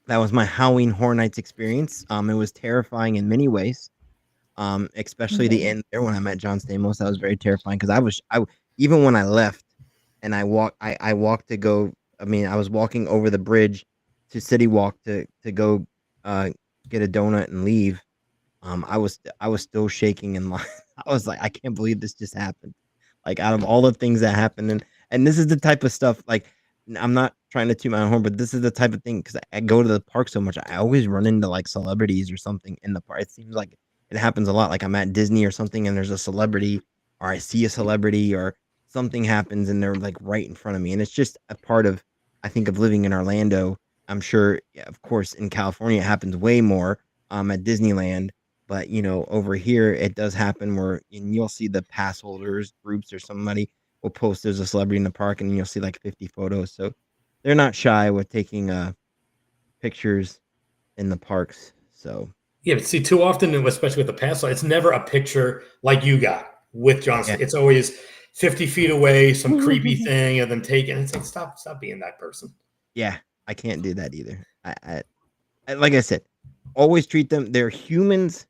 That was my Halloween Horror Nights experience. It was terrifying in many ways. Especially the end there when I met John Stamos. That was very terrifying because even when I left and I walked to go. I mean, I was walking over the bridge to City Walk to go get a donut and leave. I was still shaking and I was like, I can't believe this just happened. Like out of all the things that happened, and this is the type of stuff, like, I'm not trying to toot my own horn, but this is the type of thing because I go to the park so much. I always run into like celebrities or something in the park. It seems like it happens a lot. Like I'm at Disney or something and there's a celebrity, or I see a celebrity, or something happens and they're like right in front of me. And it's just a part of, I think, of living in Orlando. I'm sure, of course, in California, it happens way more at Disneyland. But, over here, it does happen where you'll see the pass holders groups or somebody will post there's a celebrity in the park and you'll see like 50 photos. So they're not shy with taking pictures in the parks. So yeah, but see, too often, especially with the pass, it's never a picture like you got with Johnson. Yeah. It's always 50 feet away, some creepy thing, and then take it. And it's like, stop being that person. Yeah, I can't do that either. Like I said, always treat them. They're humans.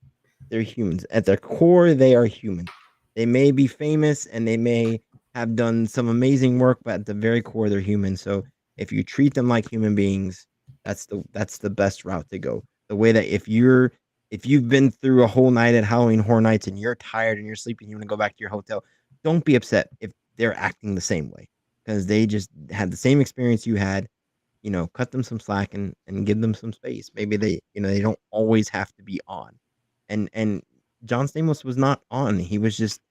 They're humans at their core. They are human. They may be famous and they may have done some amazing work, but at the very core, they're human. So if you treat them like human beings, that's the best route to go. The way that if you've been through a whole night at Halloween Horror Nights and you're tired and you're sleeping, you want to go back to your hotel, don't be upset if they're acting the same way, because they just had the same experience you had. Cut them some slack and give them some space. Maybe they don't always have to be on. And John Stamos was not on. He was just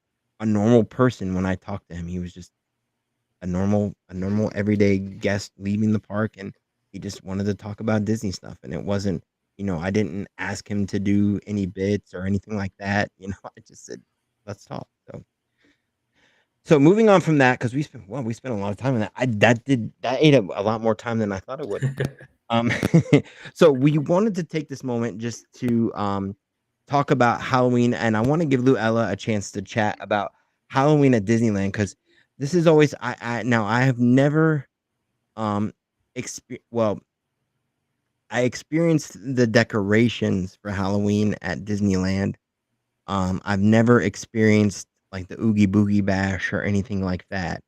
a normal person when I talked to him. He was just a normal everyday guest leaving the park, and he just wanted to talk about Disney stuff. And it wasn't, I didn't ask him to do any bits or anything like that. I just said, let's talk. So moving on from that, because we spent a lot of time on that. That ate a lot more time than I thought it would. So we wanted to take this moment just to talk about Halloween, and I want to give Luella a chance to chat about Halloween at Disneyland, because this is always I have never I experienced the decorations for Halloween at Disneyland. I've never experienced like the Oogie Boogie Bash or anything like that.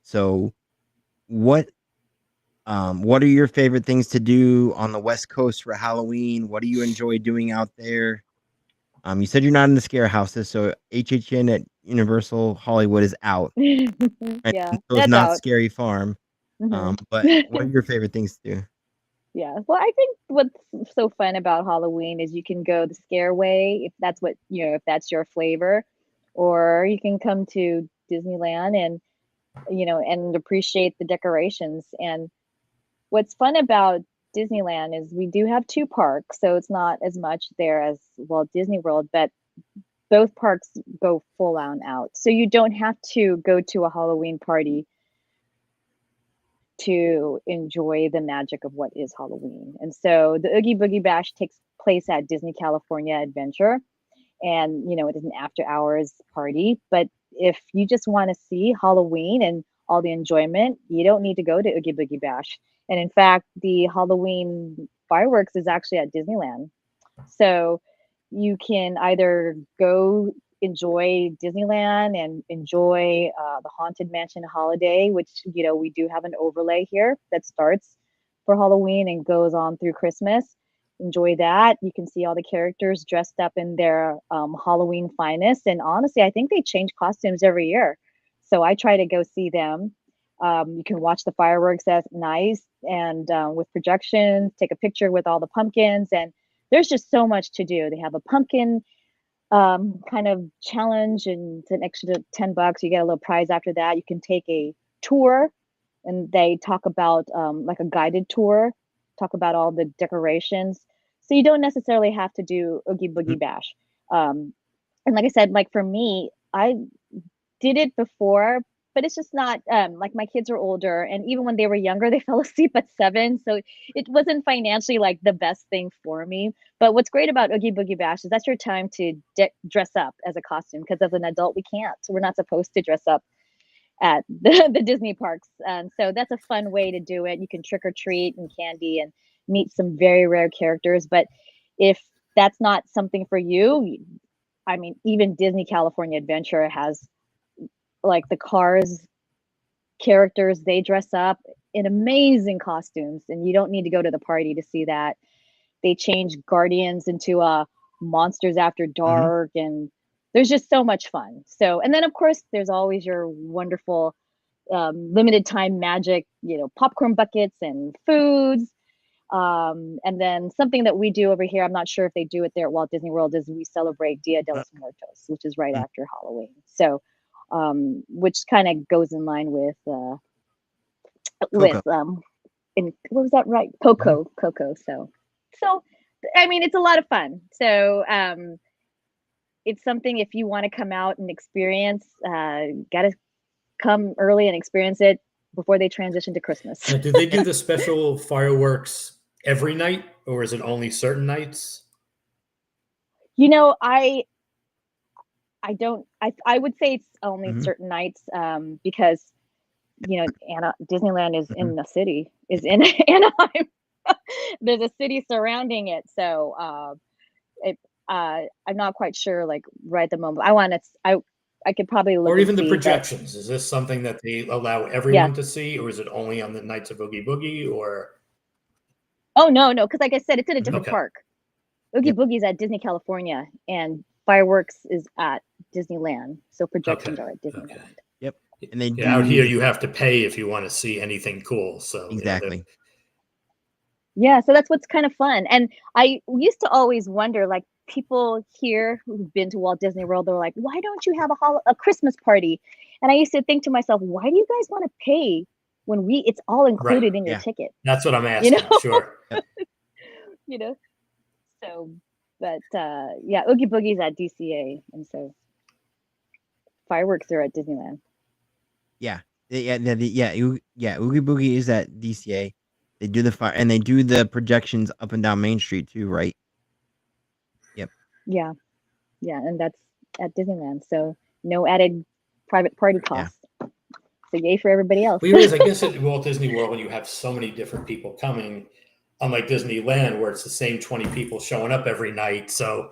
So what are your favorite things to do on the West Coast for Halloween? What do you enjoy doing out there? You said you're not in the scare houses, so HHN at Universal Hollywood is out. Yeah, So it's that's not out. Scary Farm. Mhm. But what are your favorite things to do? Yeah. Well, I think what's so fun about Halloween is you can go the scare way if that's if that's your flavor, or you can come to Disneyland and and appreciate the decorations. And what's fun about Disneyland is we do have two parks, so it's not as much there as Walt Disney World, but both parks go full on out. So you don't have to go to a Halloween party to enjoy the magic of what is Halloween. And so the Oogie Boogie Bash takes place at Disney California Adventure. And, it is an after hours party. But if you just want to see Halloween and all the enjoyment, you don't need to go to Oogie Boogie Bash. And in fact, the Halloween fireworks is actually at Disneyland. So you can either go enjoy Disneyland and enjoy the Haunted Mansion holiday, which we do have an overlay here that starts for Halloween and goes on through Christmas. Enjoy that. You can see all the characters dressed up in their Halloween finest, and honestly, I think they change costumes every year, so I try to go see them. You can watch the fireworks at night and with projections, take a picture with all the pumpkins, and there's just so much to do. They have a pumpkin kind of challenge, and it's an extra $10. You get a little prize after that. You can take a tour, and they talk about like a guided tour, talk about all the decorations. So you don't necessarily have to do Oogie Boogie Bash. And like I said, like for me, I did it before, but it's just not like my kids are older, and even when they were younger, they fell asleep at 7, so it wasn't financially like the best thing for me. But what's great about Oogie Boogie Bash is that's your time to dress up as a costume, because as an adult we can't, so we're not supposed to dress up at the Disney parks. And so that's a fun way to do it. You can trick or treat and candy and meet some very rare characters. But if that's not something for you, I mean, even Disney California Adventure has like the Cars characters, they dress up in amazing costumes, and you don't need to go to the party to see that. They change Guardians into Monsters After Dark, and there's just so much fun. So, and then of course there's always your wonderful limited time magic, popcorn buckets and foods. And then something that we do over here, I'm not sure if they do it there at Walt Disney World, is we celebrate Dia de los Muertos, which is right after Halloween. So, which kind of goes in line with Coco. what was that, right? Coco. So I mean, it's a lot of fun. So it's something, if you want to come out and experience, gotta come early and experience it before they transition to Christmas. Now, do they do the special fireworks every night, or is it only certain nights? I would say it's only Mhm. certain nights, because Disneyland is Mhm. in the city, is in Anaheim. There's a city surrounding it, so it I'm not quite sure, like, right at the moment. I could probably look Or and even the see, but projections. Is this something that they allow yeah. everyone to see, or is it only on the nights of Oogie Boogie? Or Oh, no, because like I said, it's in a Mhm. different okay, park. Oogie Yep. Boogie's at Disney California, and fireworks is at Disneyland, so okay, projections are at okay. Disneyland. Yep. And they Yeah, out here do you have to pay if you want to see anything cool. So exactly. Yeah, so that's what's kind of fun. And I used to always wonder, like, people here who've been to Walt Disney World, they're like, "Why don't you have a Christmas party?" And I used to think to myself, "Why do you guys want to pay when it's all right, included in your Yeah. ticket?" that's what I'm You know, asking. Sure. Yep. you know. So, but yeah, Oogie Boogie's at DCA, and so fireworks are at Disneyland. Yeah. Oogie Boogie is at DCA. They do the fire and they do the projections up and down Main Street too, right? Yep. Yeah, yeah, and that's at Disneyland, so no added private party Yeah. costs. So yay for everybody else. Well, I guess at Walt Disney World, when you have so many different people coming, unlike Disneyland, where it's the same 20 people showing up every night. So,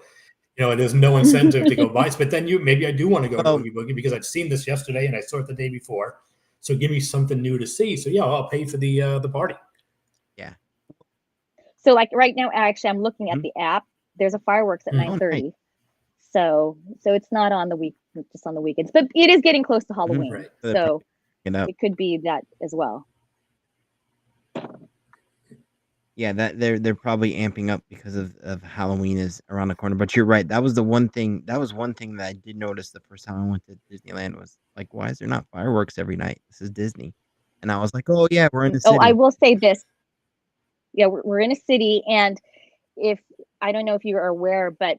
there's no incentive to go buy. But then maybe I do want to go to Oh, Oogie Boogie because I've seen this yesterday and I saw it the day before. So give me something new to see. So yeah, I'll pay for the party. yeah. So like right now, actually, I'm looking at Mhm. the app. There's a fireworks at Mm. Oh, nice. 9:30. So it's not on the week, just on the weekends, but it is getting close to Halloween. Right. So they're So picking up. it could be that as well. Yeah, that they're probably amping up because of Halloween is around the corner. But you're right. That was one thing that I did notice the first time I went to Disneyland was like, why is there not fireworks every night? This is Disney. And I was like, oh yeah, we're in the Oh, I city. will say this. Yeah, we're in a city, and if I don't know if you are aware, but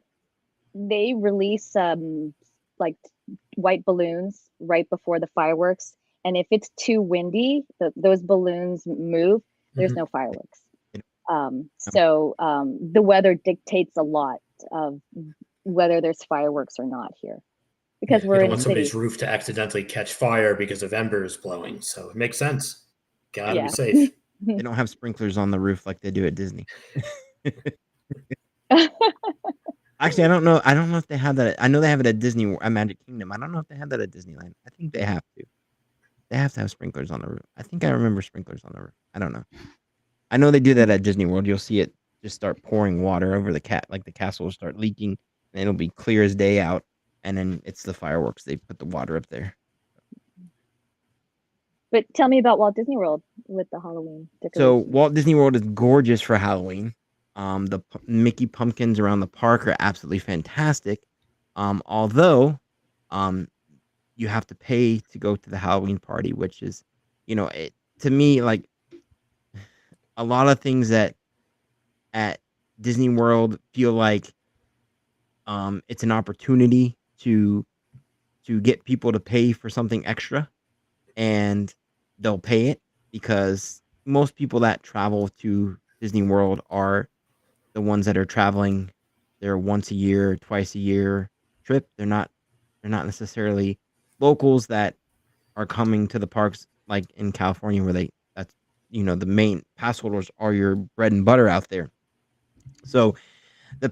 they release like white balloons right before the fireworks, and if it's too windy, those balloons move. There's Mhm. no fireworks. You The weather dictates a lot of whether there's fireworks or not here, because Yeah, you we're don't in a want city. somebody's roof to accidentally catch fire because of embers blowing. So it makes sense. Gotta be Yeah. safe. They don't have sprinklers on the roof like they do at Disney. Actually, I don't know. I don't know if they have that. I know they have it at at Magic Kingdom. I don't know if they have that at Disneyland. I think they have to. They have to have sprinklers on the roof. I think I remember sprinklers on the roof. I don't know. I know they do that at Disney World. You'll see it just start pouring water over like the castle will start leaking, and it'll be clear as day out. And then it's the fireworks. They put the water up there. But tell me about Walt Disney World with the Halloween So decorations. Walt Disney World is gorgeous for Halloween. The Mickey pumpkins around the park are absolutely fantastic. Although, you have to pay to go to the Halloween party, which is, to me, like a lot of things that at Disney World feel like it's an opportunity to get people to pay for something extra, and they'll pay it because most people that travel to Disney World are the ones that are traveling their once a year, twice a year trip. They're not necessarily locals that are coming to the parks like in California where that's the main pass holders are your bread and butter out there. So the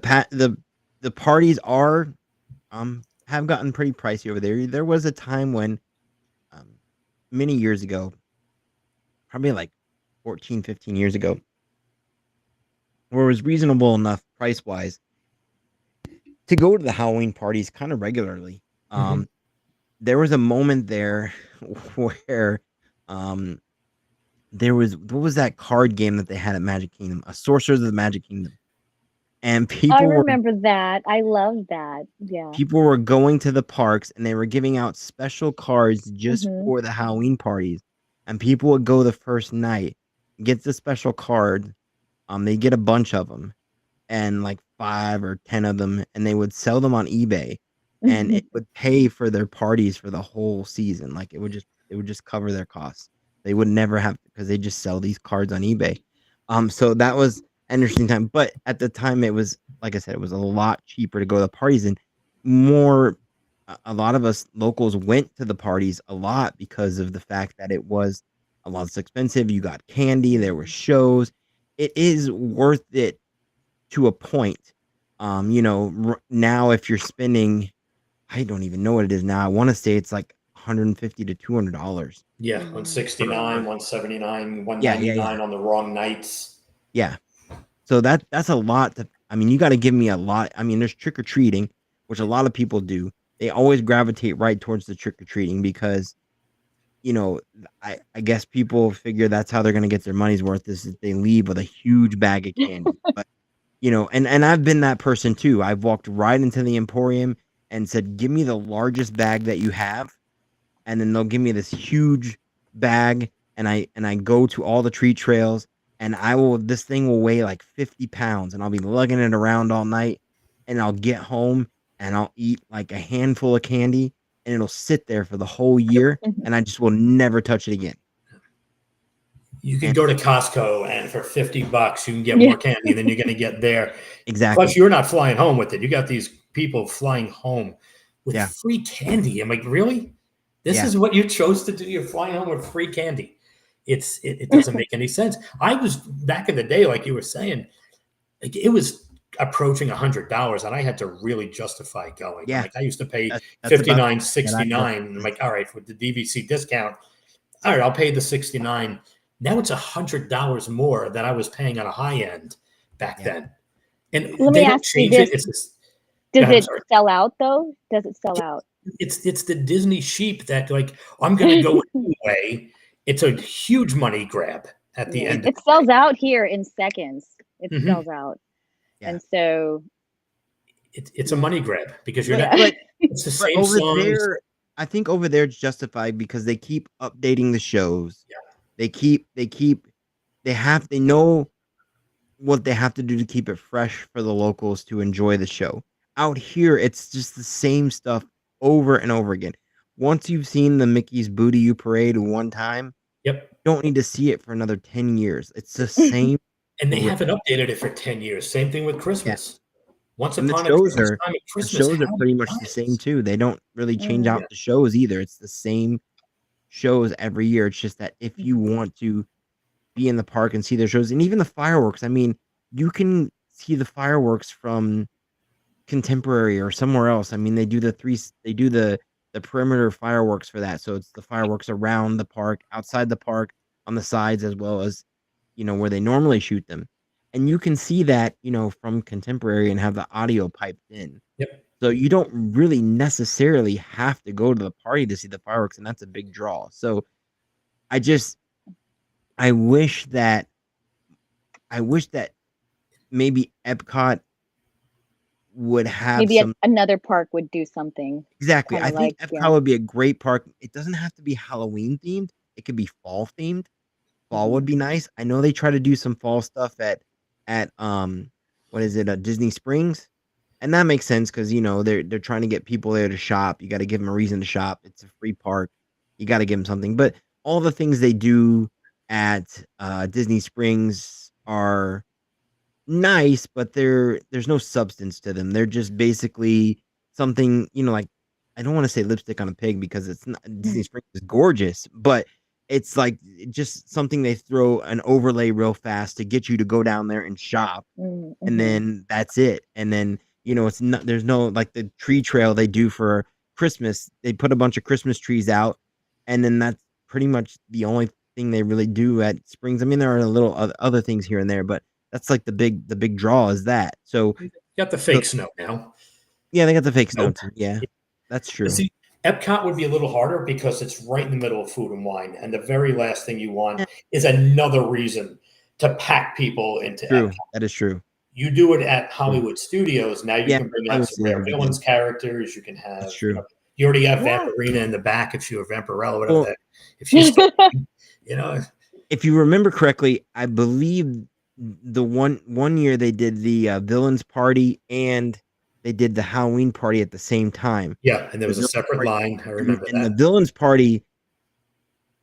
parties are have gotten pretty pricey over there. There was a time when um many years ago, probably like 14, 15 years ago, where it was reasonable enough price wise to go to the Halloween parties kind of regularly. Mhm. There was a moment there where um there was what was that card game that they had at Magic Kingdom? A Sorcerers of the Magic Kingdom. And I remember that. I love that. Yeah. people were going to the parks and they were giving out special cards just Mhm. for the Halloween parties. And people would go the first night, get the special card. They get a bunch of them and like 5 or 10 of them, and they would sell them on eBay, and it would pay for their parties for the whole season. Like it would just cover their costs. They would never have because they just sell these cards on eBay. So that was an interesting time, but at the time it was like I said, it was a lot cheaper to go to the parties and more a lot of us locals went to the parties a lot because of the fact that it was a lot less expensive. You got candy, there were shows. It is worth it to a point. Now if you're spending, I don't even know what it is now. I want to say it's like $150 to $200. Yeah, 169, 179, Yeah. 199 on the wrong nights. Yeah. So that's a lot you got to give me a lot. There's trick or treating, which a lot of people do. They always gravitate right towards the trick or treating because, I guess people figure that's how they're going to get their money's worth is if they leave with a huge bag of candy. But, and I've been that person too. I've walked right into the Emporium and said, give me the largest bag that you have. And then they'll give me this huge bag and I go to all the treat trails and this thing will weigh like 50 pounds and I'll be lugging it around all night and I'll get home and I'll eat like a handful of candy and it'll sit there for the whole year and I just will never touch it again. You can go to Costco and for $50 you can get more candy than you're going to get there. Exactly. Plus you're not flying home with it. You got these people flying home with free candy. I'm like, really? This is what you chose to do? You're flying home with free candy. It doesn't make any sense. I was back in the day, like you were saying, like it was approaching $100 and I had to really justify going. Yeah. Like I used to pay $59, $69. I'm like, all right, with the DVC discount, all right, I'll pay the $69. Now it's $100 more than I was paying on a high end back then. And let me ask you this. Does it sell out though? Does it sell out? It's the Disney sheep that like I'm going to go anyway. It's a huge money grab at the end. It sells out here in seconds. It sells out, and so it's a money grab because you're not. It's the same over songs. There, I think over there it's justified because they keep updating the shows. Yeah. They know what they have to do to keep it fresh for the locals to enjoy the show. Out here, it's just the same stuff over and over again. Once you've seen the Mickey's Booty You parade one time, you don't need to see it for another 10 years. It's the same. And they haven't updated it for 10 years. Same thing with Christmas. Yeah. Once upon the shows are pretty much the same too. They don't really change out the shows either. It's the same shows every year. It's just that if you want to be in the park and see their shows, and even the fireworks, you can see the fireworks from Contemporary or somewhere else. They do the perimeter fireworks for that. So it's the fireworks around the park, outside the park, on the sides, as well as, where they normally shoot them. And you can see that, from Contemporary and have the audio piped in. Yep. So you don't really necessarily have to go to the party to see the fireworks. And that's a big draw. So I wish that maybe Epcot would have another park would do something. Exactly. I think Epcot would be a great park. It doesn't have to be Halloween themed. It could be fall themed. Fall would be nice. I know they try to do some fall stuff at Disney Springs. And that makes sense because they're trying to get people there to shop. You got to give them a reason to shop. It's a free park. You got to give them something. But all the things they do at Disney Springs are nice, but there's no substance to them. They're just basically something, like, I don't want to say lipstick on a pig because it's not, Disney Springs is gorgeous, but it's like just something they throw an overlay real fast to get you to go down there and shop. And then that's it. And then, it's not, there's no, like the tree trail they do for Christmas. They put a bunch of Christmas trees out and then that's pretty much the only thing they really do at Springs. There are a little other things here and there, but that's like the big draw is that. So you got the fake snow now. Yeah, they got the fake snow too. Yeah, that's true. See, Epcot would be a little harder because it's right in the middle of Food and Wine, and the very last thing you want is another reason to pack people into True. Epcot. That is true. You do it at Hollywood Studios. Now you can bring out some Rare Villains characters. You can have. That's true. You already have Vampirina in the back if she were Vampirella, whatever. If she's, if you remember correctly, I believe the one year they did the villains party and they did the Halloween party at the same time. Yeah, and there was a separate line. I remember that. And the villains party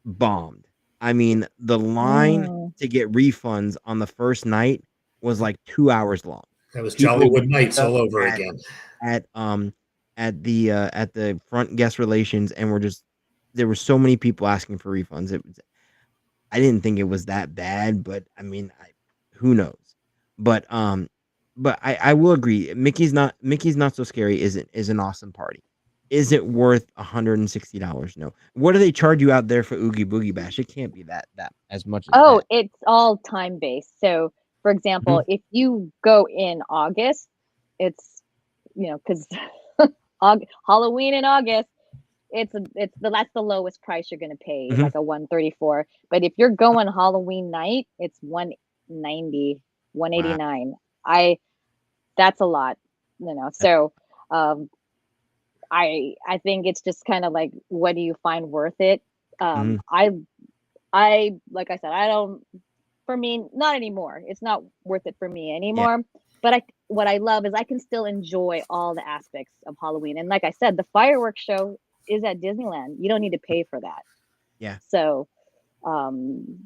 bombed. The line to get refunds on the first night was like 2 hours long. That was Jollywood Nights all over again. At at the front guest relations, and there were so many people asking for refunds. I didn't think it was that bad, but I mean, who knows? But I will agree. Mickey's Not So Scary is an awesome party. Is it worth $160? No. What do they charge you out there for Oogie Boogie Bash? It can't be that as much as Oh, that. it's all time based. So, for example, if you go in August, it's because Halloween in August, that's the lowest price you're gonna pay, Mhm. like a 134. But if you're going Halloween night, it's 190, 189. That's a lot, So, um, I think it's just kind of like, what do you find worth it? Mhm. I like I said, I don't. For me, not anymore. It's not worth it for me anymore. But what I love is I can still enjoy all the aspects of Halloween. And like I said, the fireworks show is at Disneyland. You don't need to pay for that. Yeah. So I you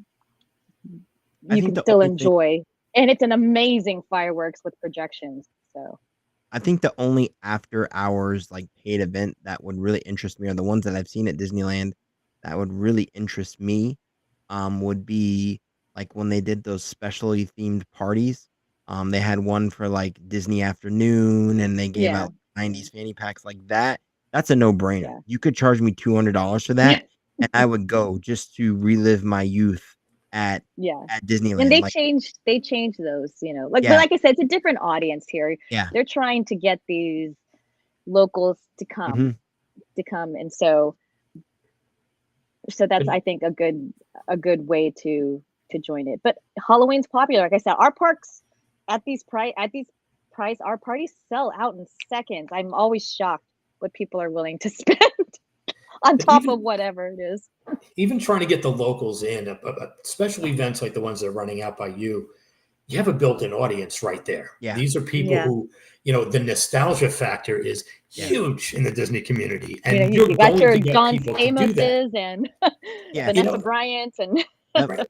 think can the still only thing enjoy, and it's an amazing fireworks with projections. So I think the only after hours like paid event that would really interest me, are the ones that I've seen at Disneyland that would really interest me, would be like when they did those specially themed parties. They had one for like Disney Afternoon, and they gave yeah, out 90s fanny packs like that. That's a no-brainer. yeah. You could charge me $200 for that, and I would go just to relive my youth at Yeah. at And Disneyland. Like, they changed those, but yeah, like I said, it's a different audience here. yeah. They're trying to get these locals to Mhm. come, and so that's, And I think, a good way to join it. But Halloween's popular. Like I said, our parks at these price, our parties sell out in seconds. I'm always shocked what people are willing to spend on top of whatever it is. even trying to get the locals in, special events like the ones that are running out by you have a built-in audience right there. Yeah. These are people Yeah. who, the nostalgia factor is Yeah. huge in the Disney community. And You you're got going your to get John people to do that. Stamoses and Yeah. Vanessa Bryant's and Yep. Right.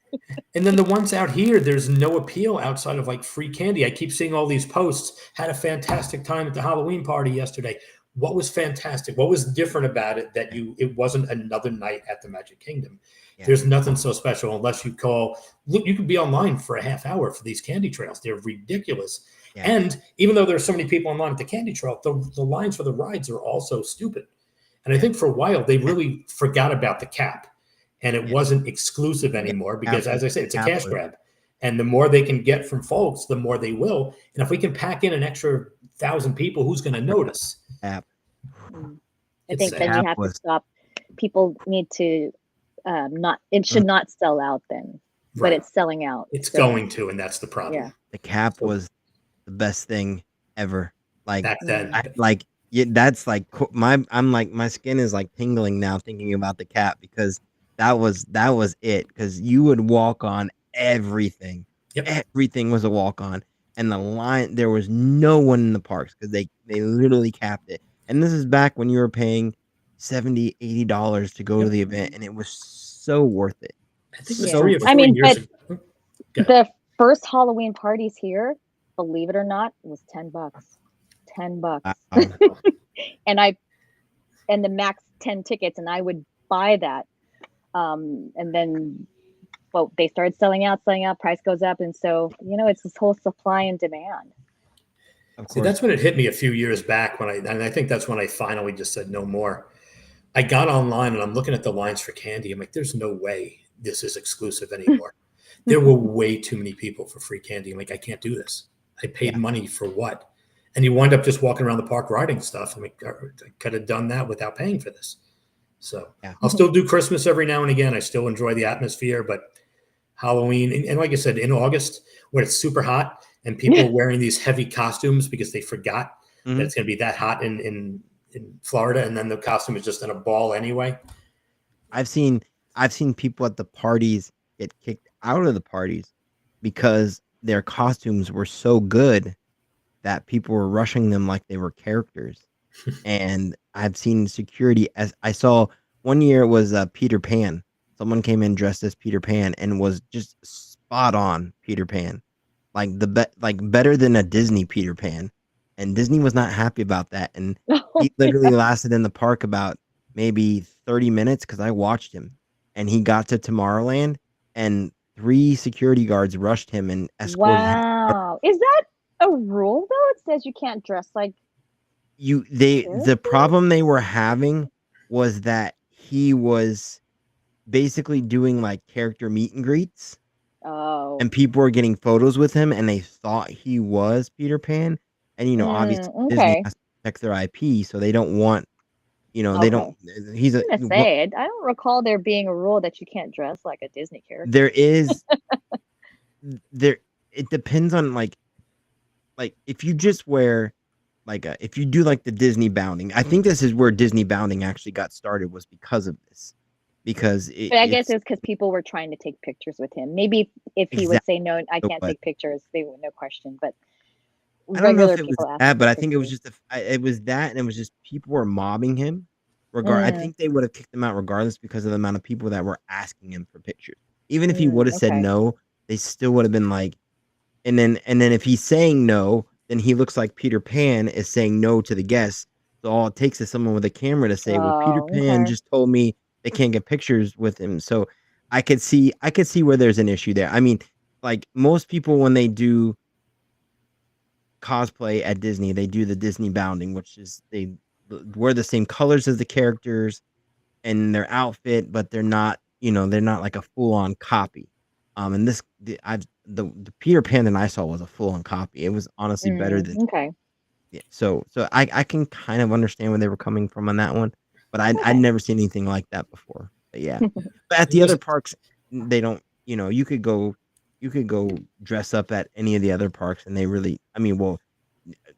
And then the ones out here, there's no appeal outside of like free candy. I keep seeing all these posts. Had a fantastic time at the Halloween party yesterday. What was fantastic? What was different about it that it wasn't another night at the Magic Kingdom? Yeah. There's nothing so special unless you you can be online for a half hour for these candy trails. They're ridiculous. Yeah. And even though there's so many people online at the candy trail, the lines for the rides are also stupid. And I think for a while they really forgot about the cap. And it wasn't exclusive anymore because, as I say, it's a cash grab. And the more they can get from folks, the more they will. And if we can pack in an extra 1,000 people, who's going to notice? App. I think then you have to stop. People need to it should not sell out then, but it's selling out. It's going to, and that's the problem. Yeah. The cap was the best thing ever. Like back then, that's like my skin is like tingling now thinking about the cap, because that was it. Because you would walk on everything. Yep. Everything was a walk on, and the line, there was no one in the parks because they literally capped it. And this is back when you were paying $70, $80 to go to the event, and it was so worth it. I think it was 3 or 4 years ago. The first Halloween parties here, believe it or not, was $10. $10. and the max 10 tickets, and I would buy that. And then they started selling out, price goes up, and so it's this whole supply and demand. See, that's when it hit me a few years back and I think that's when I finally just said no more. I got online and I'm looking at the lines for candy. I'm like, there's no way this is exclusive anymore. There were way too many people for free candy. I'm like, I can't do this. I paid money for what? And you wind up just walking around the park riding stuff. I'm like, I could have done that without paying for this. So I'll still do Christmas every now and again. I still enjoy the atmosphere, but Halloween, and like I said, in August when it's super hot and people are wearing these heavy costumes because they forgot that it's going to be that hot in Florida, and then the costume is just in a ball anyway. I've seen people at the parties get kicked out of the parties because their costumes were so good that people were rushing them like they were characters. And I've seen security, as I saw one year, it was Peter Pan. Someone came in dressed as Peter Pan and was just spot on Peter Pan, like better than a Disney Peter Pan. and Disney was not happy about that. And Oh, he literally lasted in the park about maybe 30 minutes because I watched him, and he got to Tomorrowland, and 3 security guards rushed him and escorted him. wow. Is that a rule though? It says you can't dress like The characters? problem they were having was that he was basically doing like character meet and greets, Oh. and people were getting photos with him, and they thought he was Peter Pan. And obviously Disney Okay. has to protect their IP, so they don't want, they Okay. don't. He's I'm gonna say it. I don't recall there being a rule that you can't dress like a Disney character. there is there. It depends on like if you just wear if you do like the Disney bounding. I think this is where Disney bounding actually got started, was because of this. Because But I guess it's because people were trying to take pictures with him. Maybe if he would say no, I can't take pictures, they would no question. But I don't know regular if it was people ask that, for but I think it was pictures. just it was that, and it was just people were mobbing him. I think they would have kicked him out regardless because of the amount of people that were asking him for pictures. Even if he would have said Okay. no, they still would have been like, and then if he's saying no, then he looks like Peter Pan is saying no to the guests. So all it takes is someone with a camera to say, "Well, Peter Pan Okay. just told me they can't get pictures with him." So I could see where there's an issue there. I mean, like most people when they do cosplay at Disney, they do the Disney bounding, which is they wear the same colors as the characters and their outfit, but they're not, they're not like a full-on copy. And the Peter Pan that I saw was a full-on copy. It was honestly better than. Okay. Yeah, so I can kind of understand where they were coming from on that one, but I'd Okay. never seen anything like that before. But yeah, but at the other parks, they don't. You could go dress up at any of the other parks, and they really. I mean, well,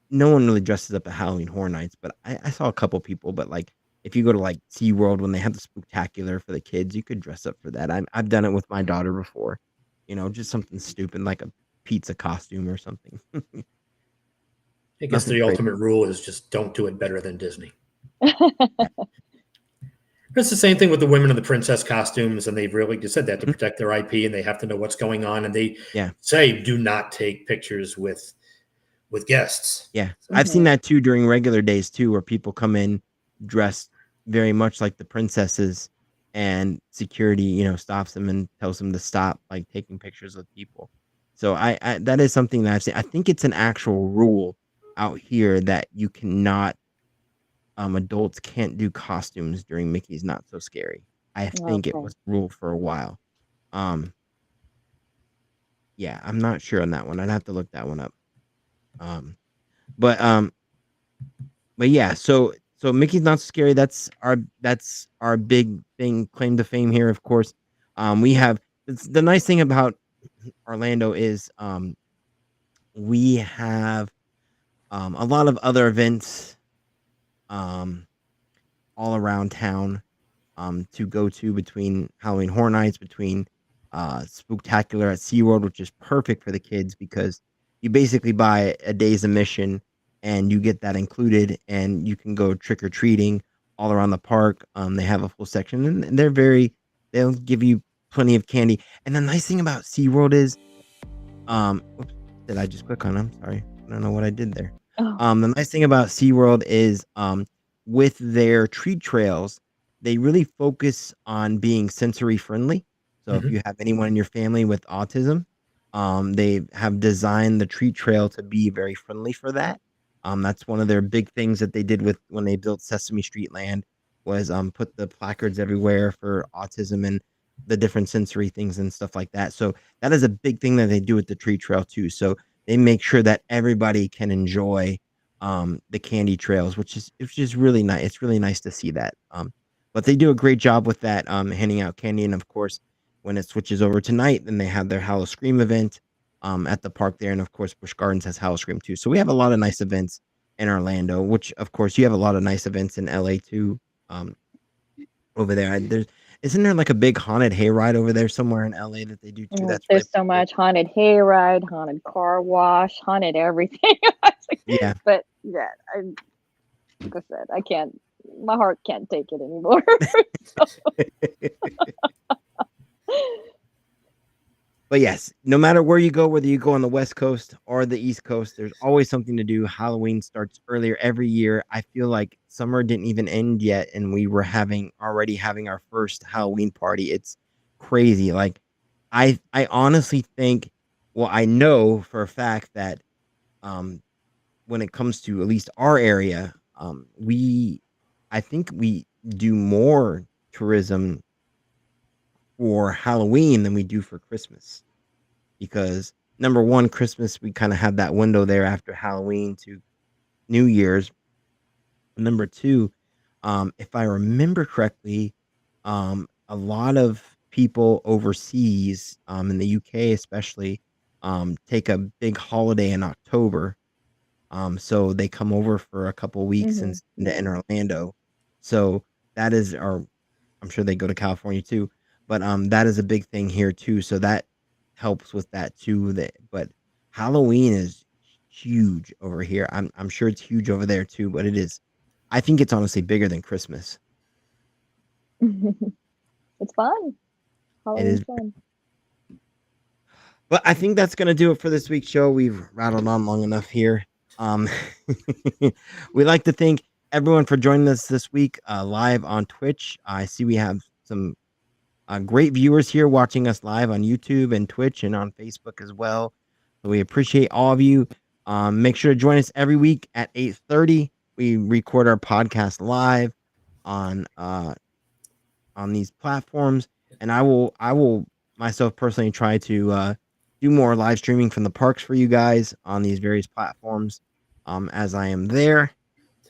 no one really dresses up at Halloween Horror Nights, but I saw a couple people. But like, if you go to like SeaWorld when they have the Spooktacular for the kids, you could dress up for that. I've done it with my daughter before. Just something stupid like a pizza costume or something. I guess Nothing the crazy. ultimate rule is just don't do it better than Disney. It's the same thing with the women in the princess costumes, and they've really just said they have to protect their IP and they have to know what's going on, and they say do not take pictures with guests. Yeah, I've seen that too during regular days too, where people come in dressed very much like the princesses, and security, stops them and tells them to stop like taking pictures with people. So I that is something that I've seen. I think it's an actual rule out here that you cannot, adults can't do costumes during Mickey's Not So Scary. I think it was rule for a while. Yeah, I'm not sure on that one. I'd have to look that one up. But yeah, so Mickey's Not So Scary, that's our big thing, claim to fame here, of course. We have the nice thing about Orlando is we have a lot of other events all around town to go to between Halloween Horror Nights, between Spooktacular at SeaWorld, which is perfect for the kids because you basically buy a day's admission and you get that included, and you can go trick-or-treating all around the park. They have a full section, and they'll give you plenty of candy. And the nice thing about SeaWorld is, oops, did I just click on them? Sorry. I don't know what I did there. The nice thing about SeaWorld is with their treat trails, they really focus on being sensory friendly. So if you have anyone in your family with autism, they have designed the treat trail to be very friendly for that. That's one of their big things that they did when they built Sesame Street Land was put the placards everywhere for autism and the different sensory things and stuff like that. So that is a big thing that they do with the treat trail too. So they make sure that everybody can enjoy the candy trails, which is really nice. It's really nice to see that. But they do a great job with that, handing out candy. And of course, when it switches over tonight, then they have their Howl-O-Scream event at the park there. And of course, Busch Gardens has Howl-O-Scream too. So we have a lot of nice events in Orlando, which of course you have a lot of nice events in LA too. Over there, isn't there like a big haunted hayride over there somewhere in LA that they do too? That's There's really so much haunted hayride, haunted car wash, haunted everything. Yeah. But yeah, like I said, I can't. My heart can't take it anymore. But yes, no matter where you go, whether you go on the West Coast or the East Coast, there's always something to do. Halloween starts earlier every year. I feel like summer didn't even end yet, and we were already having our first Halloween party. It's crazy. Like I honestly think, well, I know for a fact that um when it comes to at least our area, we I think we do more tourism for Halloween than we do for Christmas because number one, Christmas we kind of have that window there after Halloween to New Year's. Number two, if I remember correctly, a lot of people overseas, in the UK especially, take a big holiday in October. So they come over for a couple weeks and spend it in Orlando. So that is, or I'm sure they go to California too, but that is a big thing here too. So that helps with that too. But Halloween is huge over here. I'm sure it's huge over there too, but it is. I think it's honestly bigger than Christmas. It's fun. It is. Halloween's fun. But I think that's gonna do it for this week's show. We've rattled on long enough here. We like to thank everyone for joining us this week live on Twitch. I see we have some great viewers here watching us live on YouTube and Twitch and on Facebook as well. So we appreciate all of you. Make sure to join us every week at 8:30. We record our podcast live on these platforms, and I will myself personally try to do more live streaming from the parks for you guys on these various platforms as I am there.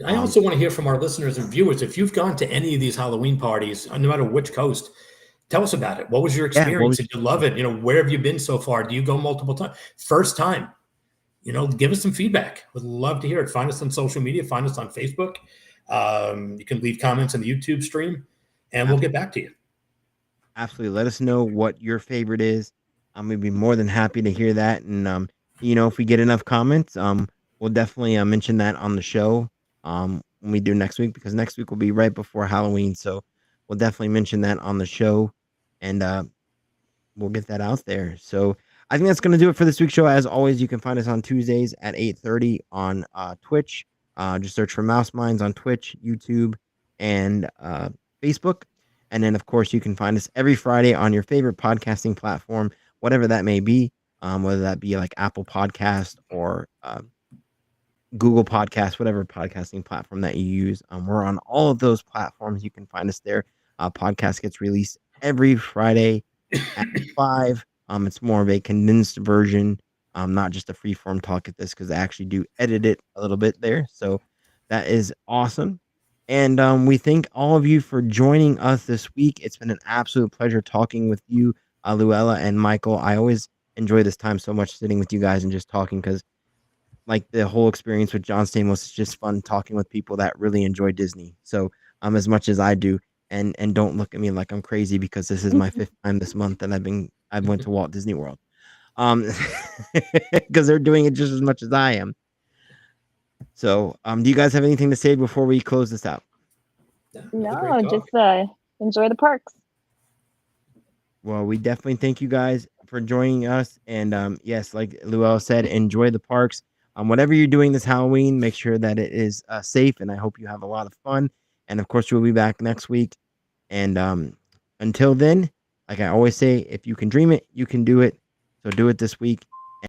I also want to hear from our listeners and viewers. If you've gone to any of these Halloween parties, no matter which coast, tell us about it. What was your experience? Did you love it? Where have you been so far? Do you go multiple times? First time? Give us some feedback. Would love to hear it. Find us on social media. Find us on Facebook. You can leave comments on the YouTube stream, and we'll get back to you. Absolutely. Let us know what your favorite is. We'd be more than happy to hear that. And, if we get enough comments, we'll definitely mention that on the show when we do next week, because next week will be right before Halloween. So we'll definitely mention that on the show, and we'll get that out there. So I think that's going to do it for this week's show. As always, you can find us on Tuesdays at 8:30 on Twitch. Just search for Mouse Minds on Twitch, YouTube, and Facebook. And then, of course, you can find us every Friday on your favorite podcasting platform, whatever that may be, whether that be like Apple Podcast or Google Podcast, whatever podcasting platform that you use. We're on all of those platforms. You can find us there. Podcast gets released every Friday at 5. It's more of a condensed version, not just a free-form talk at this, because I actually do edit it a little bit there. So that is awesome. And we thank all of you for joining us this week. It's been an absolute pleasure talking with you, Luella and Michael. I always enjoy this time so much sitting with you guys and just talking, because like the whole experience with John Stamos is just fun talking with people that really enjoy Disney. So as much as I do, and don't look at me like I'm crazy, because this is my 5th time this month that I went to Walt Disney World. Because they're doing it just as much as I am. So, do you guys have anything to say before we close this out? No, just enjoy the parks. Well, we definitely thank you guys for joining us. And yes, like Luella said, enjoy the parks. Whatever you're doing this Halloween, make sure that it is safe, and I hope you have a lot of fun. And of course, we'll be back next week. And until then, like I always say, if you can dream it, you can do it. So do it this week.